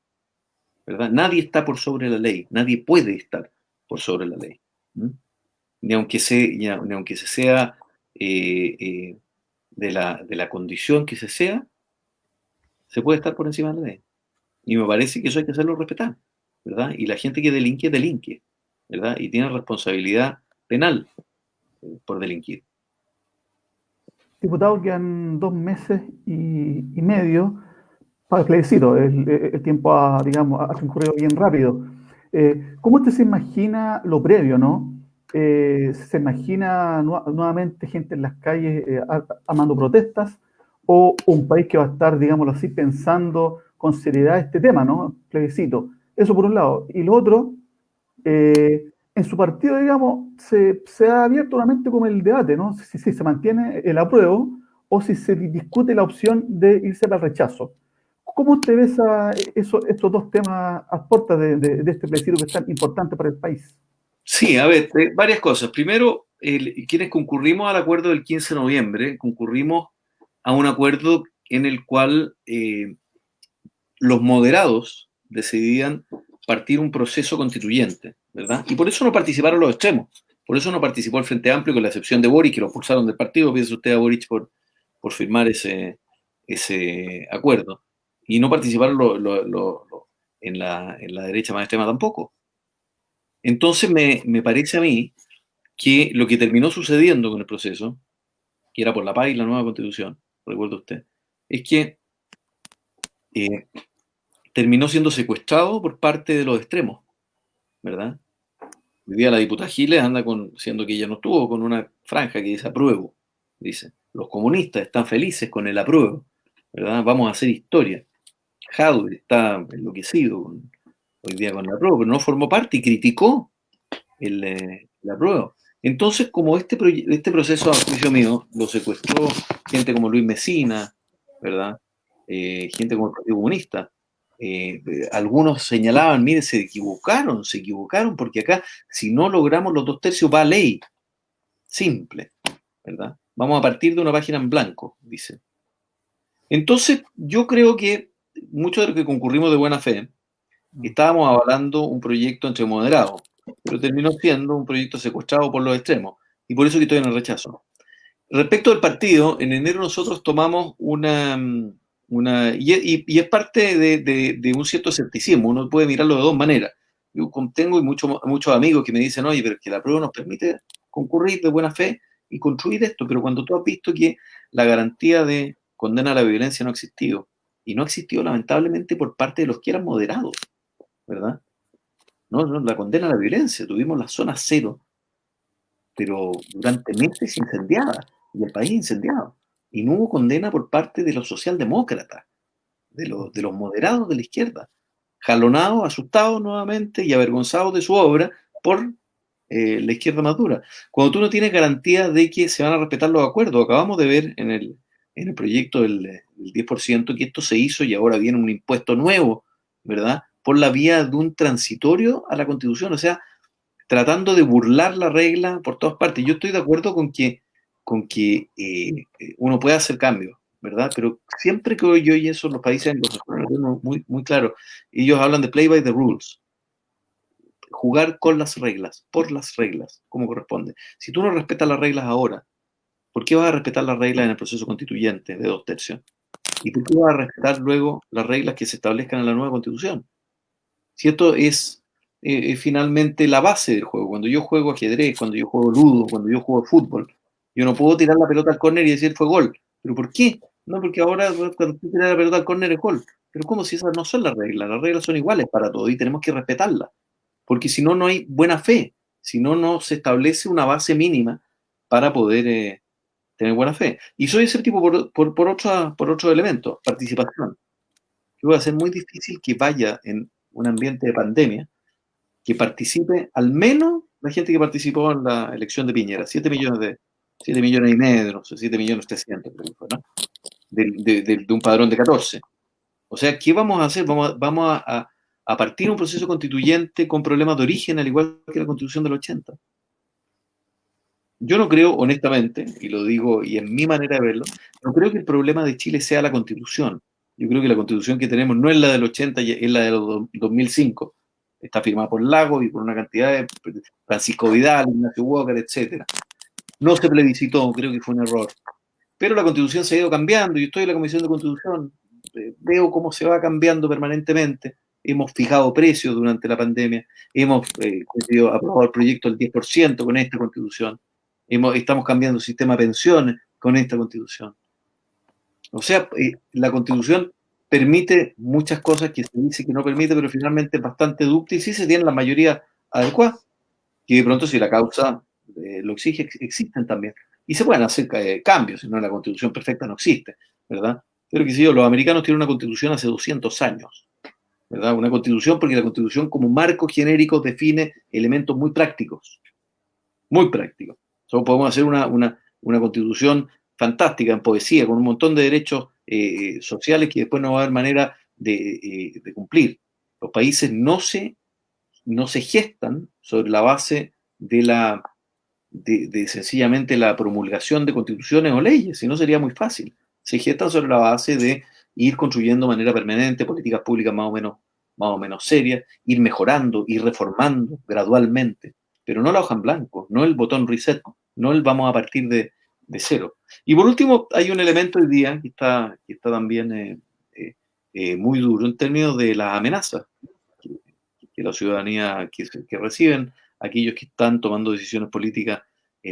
¿verdad? Nadie está por sobre la ley, nadie puede estar por sobre la ley. ¿Mm? Ni aunque se sea de la condición que se sea, se puede estar por encima de la ley. Y me parece que eso hay que hacerlo respetar, ¿verdad? Y la gente que delinque, ¿verdad? Y tiene responsabilidad penal por delinquir. Diputado, quedan 2 meses y medio para el plebiscito. El tiempo ha transcurrido bien rápido. ¿Cómo usted se imagina lo previo, no? ¿Se imagina nuevamente gente en las calles armando protestas, o un país que va a estar, digámoslo así, pensando con seriedad este tema, ¿no? Plebiscito. Eso por un lado. Y lo otro, en su partido, digamos, se ha abierto nuevamente como el debate, ¿no? Si se mantiene el apruebo o si se discute la opción de irse para el rechazo. ¿Cómo usted ve estos dos temas a puertas de este plebiscito que es tan importante para el país? Sí, a ver, varias cosas. Primero, quienes concurrimos al acuerdo del 15 de noviembre, concurrimos a un acuerdo en el cual los moderados decidían partir un proceso constituyente, ¿verdad? Y por eso no participaron los extremos. Por eso no participó el Frente Amplio, con la excepción de Boric, que lo expulsaron del partido. Piensa usted a Boric por firmar ese acuerdo. Y no participaron en la derecha más extrema tampoco. Entonces me parece a mí que lo que terminó sucediendo con el proceso, que era por la paz y la nueva constitución, recuerda usted, es que terminó siendo secuestrado por parte de los extremos, ¿verdad? Hoy día la diputada Giles anda siendo que ella no estuvo, con una franja que dice apruebo, dice, los comunistas están felices con el apruebo, ¿verdad? Vamos a hacer historia. Jadwe está enloquecido hoy día con el apruebo, pero no formó parte y criticó el apruebo. Entonces, como este proceso, a juicio mío, lo secuestró gente como Luis Mesina, ¿verdad? Gente como el Partido Comunista. Algunos señalaban, mire, se equivocaron, porque acá, si no logramos los 2/3, va a ley. Simple, ¿verdad? Vamos a partir de una página en blanco, dice. Entonces, yo creo que muchos de los que concurrimos de buena fe, estábamos avalando un proyecto entre moderados, pero terminó siendo un proyecto secuestrado por los extremos, y por eso que estoy en el rechazo. Respecto del partido, en enero nosotros tomamos y es parte de un cierto escepticismo, uno puede mirarlo de dos maneras. Yo tengo muchos amigos que me dicen, oye, pero que la prueba nos permite concurrir de buena fe y construir esto, pero cuando tú has visto que la garantía de condena a la violencia no ha existido, y no ha existido lamentablemente por parte de los que eran moderados, ¿verdad? No, la condena a la violencia, tuvimos la zona cero, pero durante meses incendiada, y el país incendiado, y no hubo condena por parte de los socialdemócratas, de los moderados de la izquierda, jalonados, asustados nuevamente y avergonzados de su obra por la izquierda más dura. Cuando tú no tienes garantía de que se van a respetar los acuerdos, acabamos de ver en el proyecto del 10% que esto se hizo y ahora viene un impuesto nuevo, ¿verdad? Por la vía de un transitorio a la Constitución, o sea, tratando de burlar la regla por todas partes. Yo estoy de acuerdo con que uno puede hacer cambios, ¿verdad? Pero siempre que yo oye eso en los países anglosajones, muy, muy claro, ellos hablan de play by the rules, jugar con las reglas, por las reglas, como corresponde. Si tú no respetas las reglas ahora, ¿por qué vas a respetar las reglas en el proceso constituyente de 2/3? ¿Y por qué vas a respetar luego las reglas que se establezcan en la nueva constitución? Si esto es finalmente la base del juego. Cuando yo juego ajedrez, cuando yo juego ludo, cuando yo juego fútbol, yo no puedo tirar la pelota al córner y decir fue gol. ¿Pero por qué? No, porque ahora cuando tú tiras la pelota al córner es gol. Pero ¿cómo si esas no son las reglas son iguales para todos y tenemos que respetarlas? Porque si no, no hay buena fe. Si no, no se establece una base mínima para poder tener buena fe. Y soy escéptico por otro elemento, participación. Que va a ser muy difícil que vaya en un ambiente de pandemia, que participe al menos la gente que participó en la elección de Piñera, 7 millones y medio, no sé, 7.300.000, creo que fue, ¿no? De un padrón de 14. O sea, ¿qué vamos a hacer? Vamos a partir un proceso constituyente con problemas de origen, al igual que la Constitución del 80. Yo no creo, honestamente, y lo digo y en mi manera de verlo, no creo que el problema de Chile sea la Constitución. Yo creo que la Constitución que tenemos no es la del 80, es la del 2005. Está firmada por Lagos y por una cantidad de Francisco Vidal, Ignacio Walker, etc. No se plebiscitó, creo que fue un error. Pero la Constitución se ha ido cambiando. Yo estoy en la Comisión de Constitución, veo cómo se va cambiando permanentemente. Hemos fijado precios durante la pandemia, hemos aprobado el proyecto del 10% con esta Constitución, estamos cambiando el sistema de pensiones con esta Constitución. O sea, la Constitución permite muchas cosas que se dice que no permite, pero finalmente es bastante dúctil y sí se tiene la mayoría adecuada, que de pronto si la causa lo exige, existen también. Y se pueden hacer cambios, si no la Constitución perfecta no existe, ¿verdad? Pero que si yo, los americanos tienen una Constitución hace 200 años, ¿verdad? Una Constitución porque la Constitución como marco genérico define elementos muy prácticos, muy prácticos. Solo podemos hacer una Constitución fantástica en poesía, con un montón de derechos sociales que después no va a haber manera de cumplir. Los países no se gestan sobre la base de sencillamente la promulgación de constituciones o leyes, si no sería muy fácil. Se gestan sobre la base de ir construyendo de manera permanente políticas públicas más o menos serias, ir mejorando, ir reformando gradualmente, pero no la hoja en blanco, no el botón reset, no el vamos a partir de cero. Y por último, hay un elemento hoy día que está también muy duro en términos de las amenazas que la ciudadanía, que reciben aquellos que están tomando decisiones políticas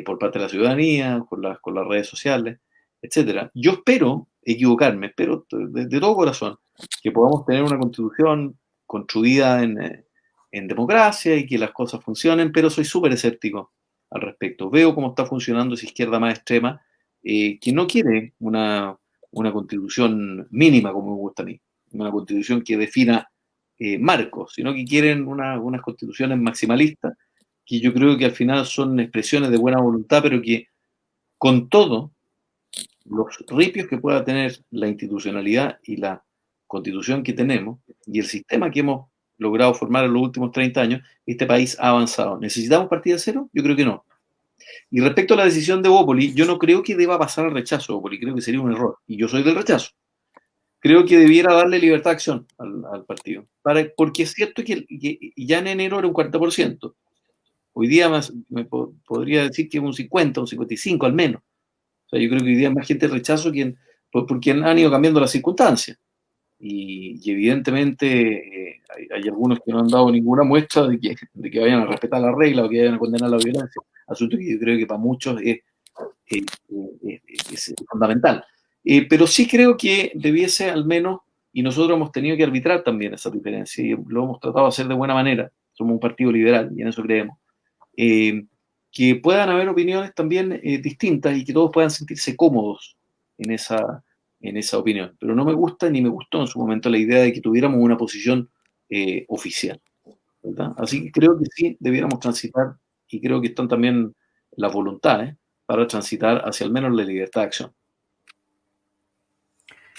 por parte de la ciudadanía, con las redes sociales, etcétera. Yo espero equivocarme, espero de todo corazón, que podamos tener una constitución construida en democracia y que las cosas funcionen, pero soy súper escéptico al respecto. Veo cómo está funcionando esa izquierda más extrema, que no quiere una constitución mínima, como me gusta a mí, una constitución que defina marcos, sino que quieren unas constituciones maximalistas, que yo creo que al final son expresiones de buena voluntad, pero que con todo los ripios que pueda tener la institucionalidad y la constitución que tenemos y el sistema que hemos logrado formar en los últimos 30 años, este país ha avanzado. ¿Necesitamos partir de cero? Yo creo que no. Y respecto a la decisión de Bópoli, yo no creo que deba pasar al rechazo, Bópoli, creo que sería un error. Y yo soy del rechazo. Creo que debiera darle libertad de acción al partido. Porque es cierto que ya en enero era un 40%. Hoy día podría decir que un 50, un 55 al menos. O sea, yo creo que hoy día hay más gente de rechazo porque han ido cambiando las circunstancias. Y evidentemente hay algunos que no han dado ninguna muestra de que vayan a respetar la regla o que vayan a condenar la violencia. Asunto que yo creo que para muchos es fundamental. Pero sí creo que debiese al menos, y nosotros hemos tenido que arbitrar también esa diferencia, y lo hemos tratado de hacer de buena manera, somos un partido liberal y en eso creemos, que puedan haber opiniones también distintas y que todos puedan sentirse cómodos en esa opinión. Pero no me gusta ni me gustó en su momento la idea de que tuviéramos una posición oficial, ¿verdad? Así que creo que sí debiéramos transitar, y creo que están también las voluntades para transitar hacia al menos la libertad de acción.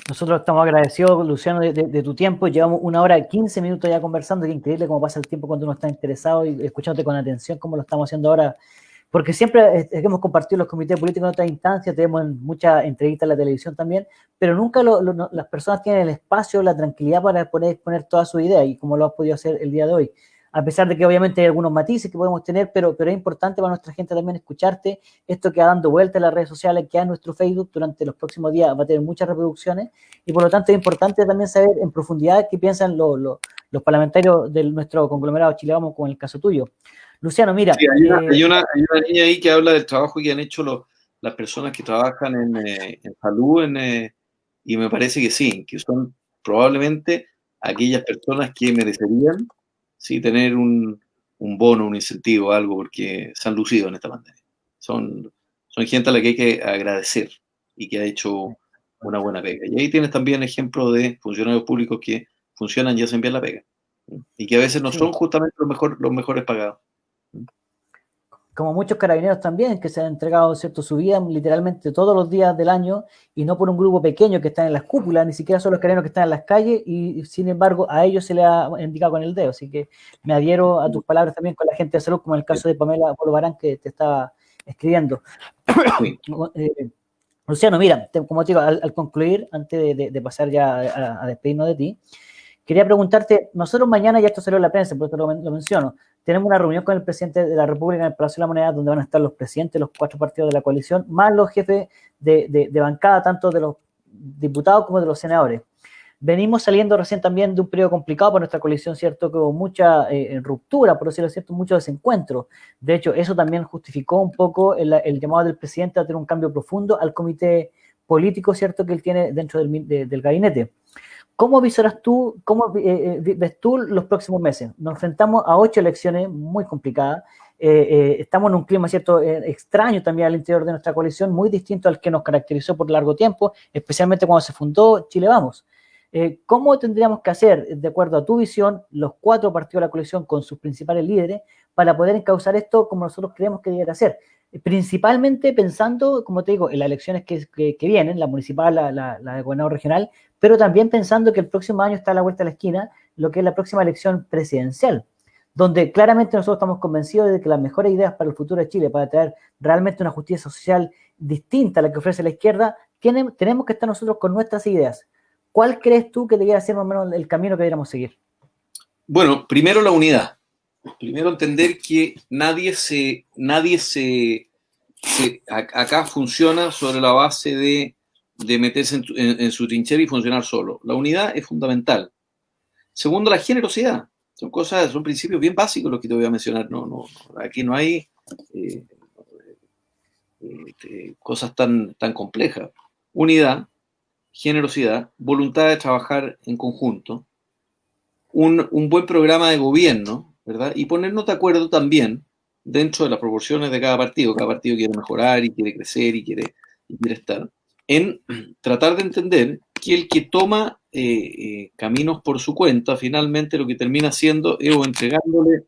Nosotros estamos agradecidos, Luciano, de tu tiempo. Llevamos 1 hora y 15 minutos ya conversando. Qué increíble cómo pasa el tiempo cuando uno está interesado y escuchándote con atención, como lo estamos haciendo ahora. Porque siempre hemos compartido los comités políticos en otras instancias, tenemos muchas entrevistas en la televisión también, pero nunca las personas tienen el espacio, la tranquilidad para poder exponer todas sus ideas, y como lo has podido hacer el día de hoy. A pesar de que obviamente hay algunos matices que podemos tener, pero es importante para nuestra gente también escucharte. Esto que va dando vuelta en las redes sociales, que en nuestro Facebook durante los próximos días va a tener muchas reproducciones, y por lo tanto es importante también saber en profundidad qué piensan los parlamentarios de nuestro conglomerado Chile Vamos, con el caso tuyo. Luciano, mira. Sí, hay una niña ahí que habla del trabajo que han hecho las personas que trabajan en salud, y me parece que sí, que son probablemente aquellas personas que merecerían, sí, tener un bono, un incentivo, algo, porque se han lucido en esta pandemia. Son gente a la que hay que agradecer y que ha hecho una buena pega. Y ahí tienes también ejemplos de funcionarios públicos que funcionan y hacen bien la pega, y que a veces no son justamente los mejores pagados. Como muchos carabineros también, que se han entregado, ¿cierto?, su vida literalmente todos los días del año, y no por un grupo pequeño que está en las cúpulas, ni siquiera son los carabineros que están en las calles, y sin embargo a ellos se les ha indicado con el dedo. Así que me adhiero a tus palabras también con la gente de salud, como en el caso de Pamela Polo Barán, que te estaba escribiendo. Sí. Luciano, mira, como te digo, al concluir, antes de pasar ya a despedirnos de ti, quería preguntarte, nosotros mañana, ya esto salió en la prensa, por eso lo menciono, tenemos una reunión con el presidente de la República en el Palacio de la Moneda, donde van a estar los presidentes de los 4 partidos de la coalición, más los jefes de bancada, tanto de los diputados como de los senadores. Venimos saliendo recién también de un periodo complicado para nuestra coalición, ¿cierto?, que hubo mucha ruptura, por decirlo cierto, mucho desencuentro. De hecho, eso también justificó un poco el llamado del presidente a tener un cambio profundo al comité político, ¿cierto?, que él tiene dentro del gabinete. ¿Cómo visoras tú, cómo ves tú los próximos meses? Nos enfrentamos a 8 elecciones muy complicadas. Estamos en un clima, ¿cierto?, extraño también al interior de nuestra coalición, muy distinto al que nos caracterizó por largo tiempo, especialmente cuando se fundó Chile Vamos. ¿Cómo tendríamos que hacer, de acuerdo a tu visión, los 4 partidos de la coalición con sus principales líderes para poder encauzar esto como nosotros creemos que debería ser? Principalmente pensando, como te digo, en las elecciones que vienen, la municipal, la de gobernador regional, pero también pensando que el próximo año está a la vuelta de la esquina lo que es la próxima elección presidencial, donde claramente nosotros estamos convencidos de que las mejores ideas para el futuro de Chile, para traer realmente una justicia social distinta a la que ofrece la izquierda, tenemos que estar nosotros con nuestras ideas. ¿Cuál crees tú que debería ser más o menos el camino que deberíamos seguir? Bueno, primero la unidad. Primero entender que nadie acá funciona sobre la base de meterse en su trinchera y funcionar solo. La unidad es fundamental. Segundo, la generosidad. Son principios bien básicos los que te voy a mencionar. Aquí no hay cosas tan complejas. Unidad, generosidad, voluntad de trabajar en conjunto, un buen programa de gobierno, ¿verdad? Y ponernos de acuerdo también dentro de las proporciones de cada partido. Cada partido quiere mejorar y quiere crecer y quiere estar, en tratar de entender que el que toma caminos por su cuenta, finalmente lo que termina haciendo es o entregándole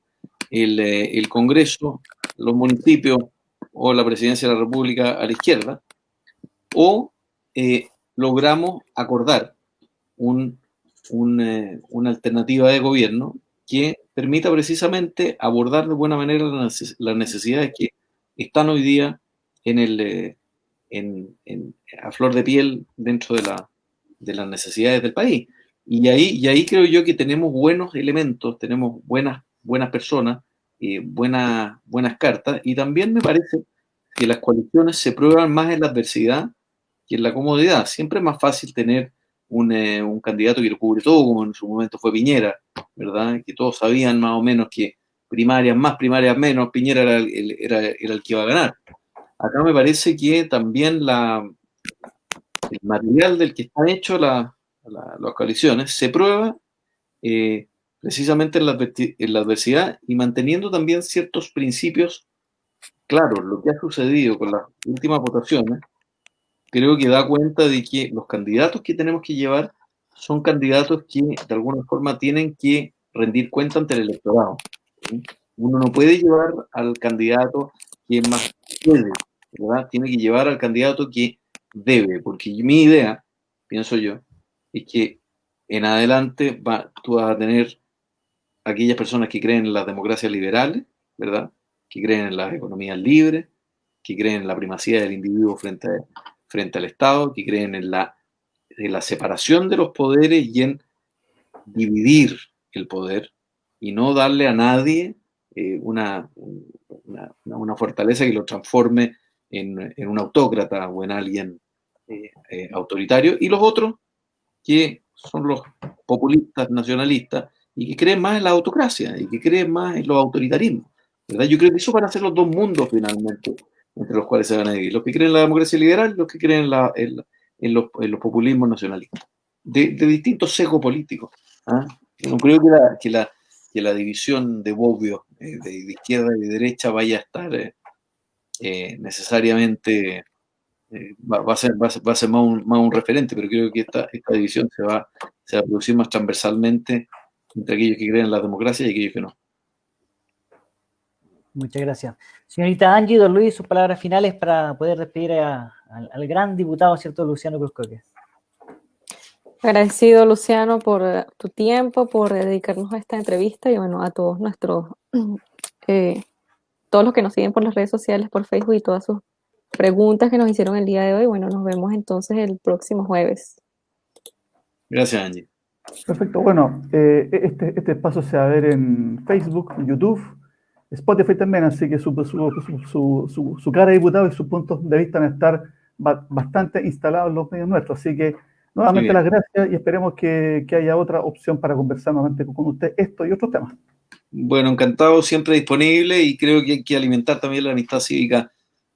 el Congreso, los municipios o la presidencia de la República a la izquierda, o logramos acordar una alternativa de gobierno que permita precisamente abordar de buena manera las necesidades que están hoy día a flor de piel dentro de las necesidades del país. Y ahí creo yo que tenemos buenos elementos, tenemos buenas personas, buenas cartas, y también me parece que las coaliciones se prueban más en la adversidad que en la comodidad. Siempre es más fácil tener un candidato que lo cubre todo, como en su momento fue Piñera, ¿verdad? Que todos sabían más o menos que primarias más, primarias menos, Piñera era el que iba a ganar. Acá me parece que también el material del que están hechos las coaliciones se prueba precisamente en la adversidad y manteniendo también ciertos principios claros. Lo que ha sucedido con las últimas votaciones creo que da cuenta de que los candidatos que tenemos que llevar son candidatos que de alguna forma tienen que rendir cuenta ante el electorado. ¿Sí? Uno no puede llevar al candidato que más puede, ¿verdad? Tiene que llevar al candidato que debe, porque mi idea, pienso yo, es que en adelante tú vas a tener aquellas personas que creen en las democracias liberales, ¿verdad? Que creen en las economías libres, que creen en la primacía del individuo frente al Estado, que creen en la separación de los poderes y en dividir el poder y no darle a nadie una fortaleza que lo transforme en un autócrata o en alguien autoritario. Y los otros, que son los populistas nacionalistas y que creen más en la autocracia y que creen más en los autoritarismos, ¿verdad? Yo creo que eso van a ser los dos mundos finalmente entre los cuales se van a dividir, los que creen en la democracia liberal y los que creen en los populismos nacionalistas, de distintos sesgos políticos. ¿Ah? No creo que la división de Bobbio de izquierda y de derecha vaya a estar necesariamente, va a ser más un referente, pero creo que esta división se va a producir más transversalmente entre aquellos que creen en la democracia y aquellos que no. Muchas gracias. Señorita Angie, don Luis, sus palabras finales para poder despedir al gran diputado, ¿cierto?, Luciano Cruzcoque. Agradecido, Luciano, por tu tiempo, por dedicarnos a esta entrevista y bueno, a todos todos los que nos siguen por las redes sociales, por Facebook y todas sus preguntas que nos hicieron el día de hoy. Bueno, nos vemos entonces el próximo jueves. Gracias, Angie. Perfecto. Bueno, este espacio se va a ver en Facebook, YouTube, Spotify también, así que su cara de diputado y sus puntos de vista van a estar bastante instalados en los medios nuestros. Así que nuevamente las gracias y esperemos que haya otra opción para conversar nuevamente con usted esto y otros temas. Bueno, encantado, siempre disponible, y creo que hay que alimentar también la amistad cívica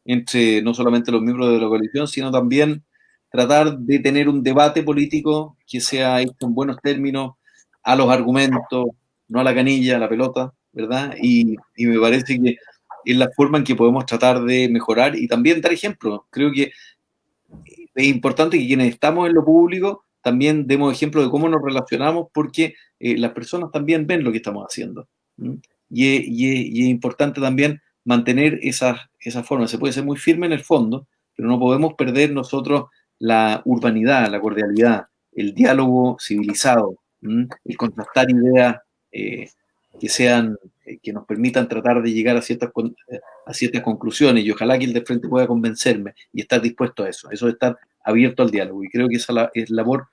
entre no solamente los miembros de la coalición, sino también tratar de tener un debate político que sea hecho en buenos términos, a los argumentos, no a la canilla, a la pelota, ¿verdad? Y me parece que es la forma en que podemos tratar de mejorar y también dar ejemplo. Creo que es importante que quienes estamos en lo público también demos ejemplo de cómo nos relacionamos, porque las personas también ven lo que estamos haciendo. Y es importante también mantener esa forma. Se puede ser muy firme en el fondo, pero no podemos perder nosotros la urbanidad, la cordialidad, el diálogo civilizado, el contrastar ideas que nos permitan tratar de llegar a ciertas conclusiones, y ojalá que el de frente pueda convencerme y estar dispuesto a eso de estar abierto al diálogo, y creo que esa es la labor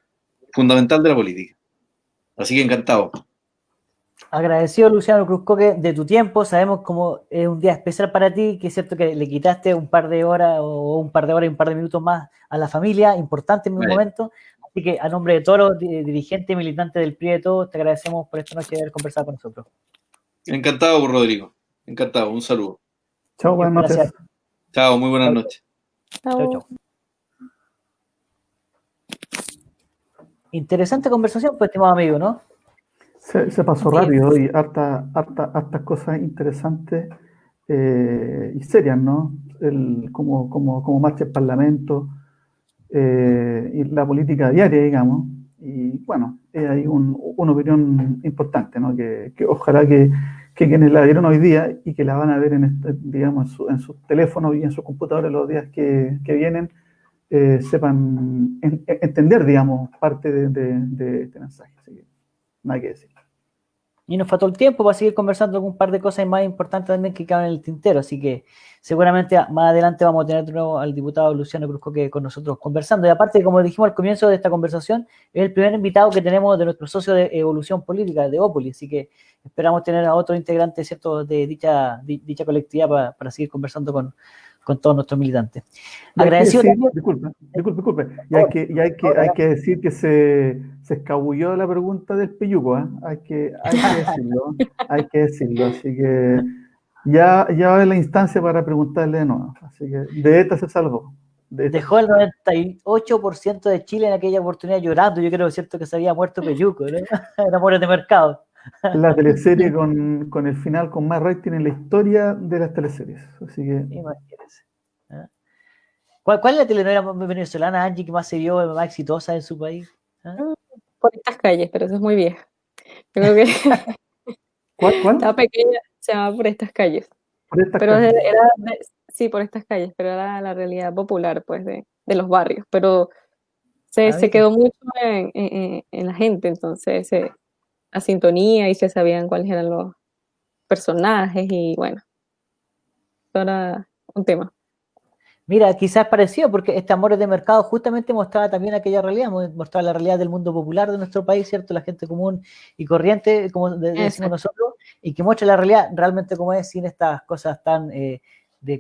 fundamental de la política. Así que encantado. Agradecido, Luciano Cruzcoque, de tu tiempo. Sabemos cómo es un día especial para ti, que es cierto que le quitaste un par de horas y un par de minutos más a la familia, importante en un momento. Así que a nombre de todos los dirigentes y militantes del PRI de todos, te agradecemos por esta noche de haber conversado con nosotros. Encantado, Rodrigo. Encantado. Un saludo. Chao, buenas noches. Gracias. Chao, muy buenas noches. Chao. Chao. Interesante conversación, pues, estimado amigo, ¿no? Se pasó Sí. rápido y hartas cosas interesantes y serias, ¿no? Como marcha el Parlamento y la política diaria, digamos. Y bueno, hay una opinión importante, ¿no? Que ojalá que quienes la vieron hoy día y que la van a ver digamos, en sus teléfonos y en sus computadores los días que vienen, sepan entender, digamos, parte de este mensaje. Así que nada que decir. Y nos faltó el tiempo para seguir conversando algún par de cosas más importantes también que quedan en el tintero, así que seguramente más adelante vamos a tener de nuevo al diputado Luciano Cruzcoque con nosotros conversando. Y aparte, como dijimos al comienzo de esta conversación, es el primer invitado que tenemos de nuestro socio de Evolución Política, de Opoli, así que esperamos tener a otro integrante, ¿cierto?, de dicha colectividad para seguir conversando con todos nuestros militantes. Agradecido también. Disculpe. Y hay que decir que se escabulló la pregunta del Peyuco, ¿eh? Hay que decirlo. Así que ya va a haber la instancia para preguntarle de nuevo. Así que de esta se salvó. Dejó el 98% de Chile en aquella oportunidad llorando. Yo creo, ¿cierto?, que se había muerto Peyuco, ¿no? Amores de mercado. La teleserie con el final con más rating en la historia de las teleseries. Así que. Imagínense. ¿Ah? ¿Cuál es la telenovela venezolana, Angie, que más se vio, más exitosa en su país? ¿Ah? Por estas calles, pero eso es muy vieja. Yo creo que ¿Cuál? estaba pequeña, se llamaba Por estas calles. Por estas Pero calles. sí, por estas calles, pero era la realidad popular, pues, de los barrios. Pero se quedó mucho en la gente, entonces la sintonía y se sabían cuáles eran los personajes y bueno, eso era un tema. Mira, quizás parecido, porque este Amores de Mercado justamente mostraba también aquella realidad, mostraba la realidad del mundo popular de nuestro país, ¿cierto? La gente común y corriente, como decimos nosotros, y que muestra la realidad realmente como es, sin estas cosas tan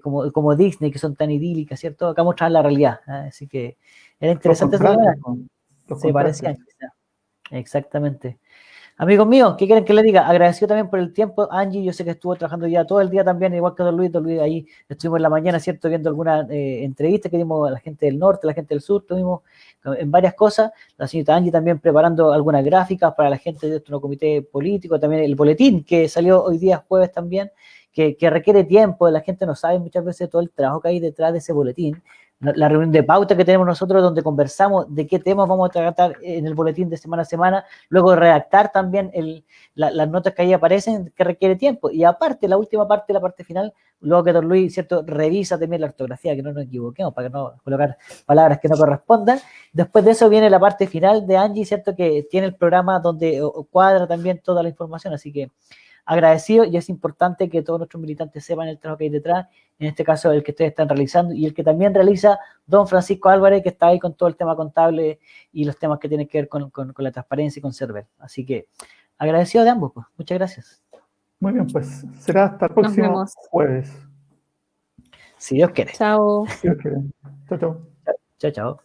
como Disney, que son tan idílicas, ¿cierto? Acá mostraban la realidad, ¿eh? Así que era interesante. Se parecían, quizás. Exactamente. Amigos míos, ¿qué quieren que les diga? Agradecido también por el tiempo. Angie, yo sé que estuvo trabajando ya todo el día también, igual que Don Luis. Don Luis, ahí estuvimos en la mañana, ¿cierto? Viendo algunas entrevistas que dimos a la gente del norte, a la gente del sur, estuvimos en varias cosas. La señorita Angie también preparando algunas gráficas para la gente de nuestro comité político, también el boletín que salió hoy día jueves también, que requiere tiempo. La gente no sabe muchas veces todo el trabajo que hay detrás de ese boletín. La reunión de pauta que tenemos nosotros, donde conversamos de qué temas vamos a tratar en el boletín de semana a semana, luego redactar también las notas que ahí aparecen, que requiere tiempo. Y aparte, la última parte, la parte final, luego que Don Luis, ¿cierto?, revisa también la ortografía, que no nos equivoquemos, para que no colocar palabras que no correspondan. Después de eso viene la parte final de Angie, ¿cierto?, que tiene el programa donde cuadra también toda la información, así que agradecido, y es importante que todos nuestros militantes sepan el trabajo que hay detrás, en este caso el que ustedes están realizando y el que también realiza don Francisco Álvarez, que está ahí con todo el tema contable y los temas que tienen que ver con la transparencia y con Cervel. Así que agradecido de ambos, pues. Muchas gracias. Muy bien, pues será hasta el próximo jueves. Si Dios quiere. Chao. Si Dios quiere. Chao. Chao, chao.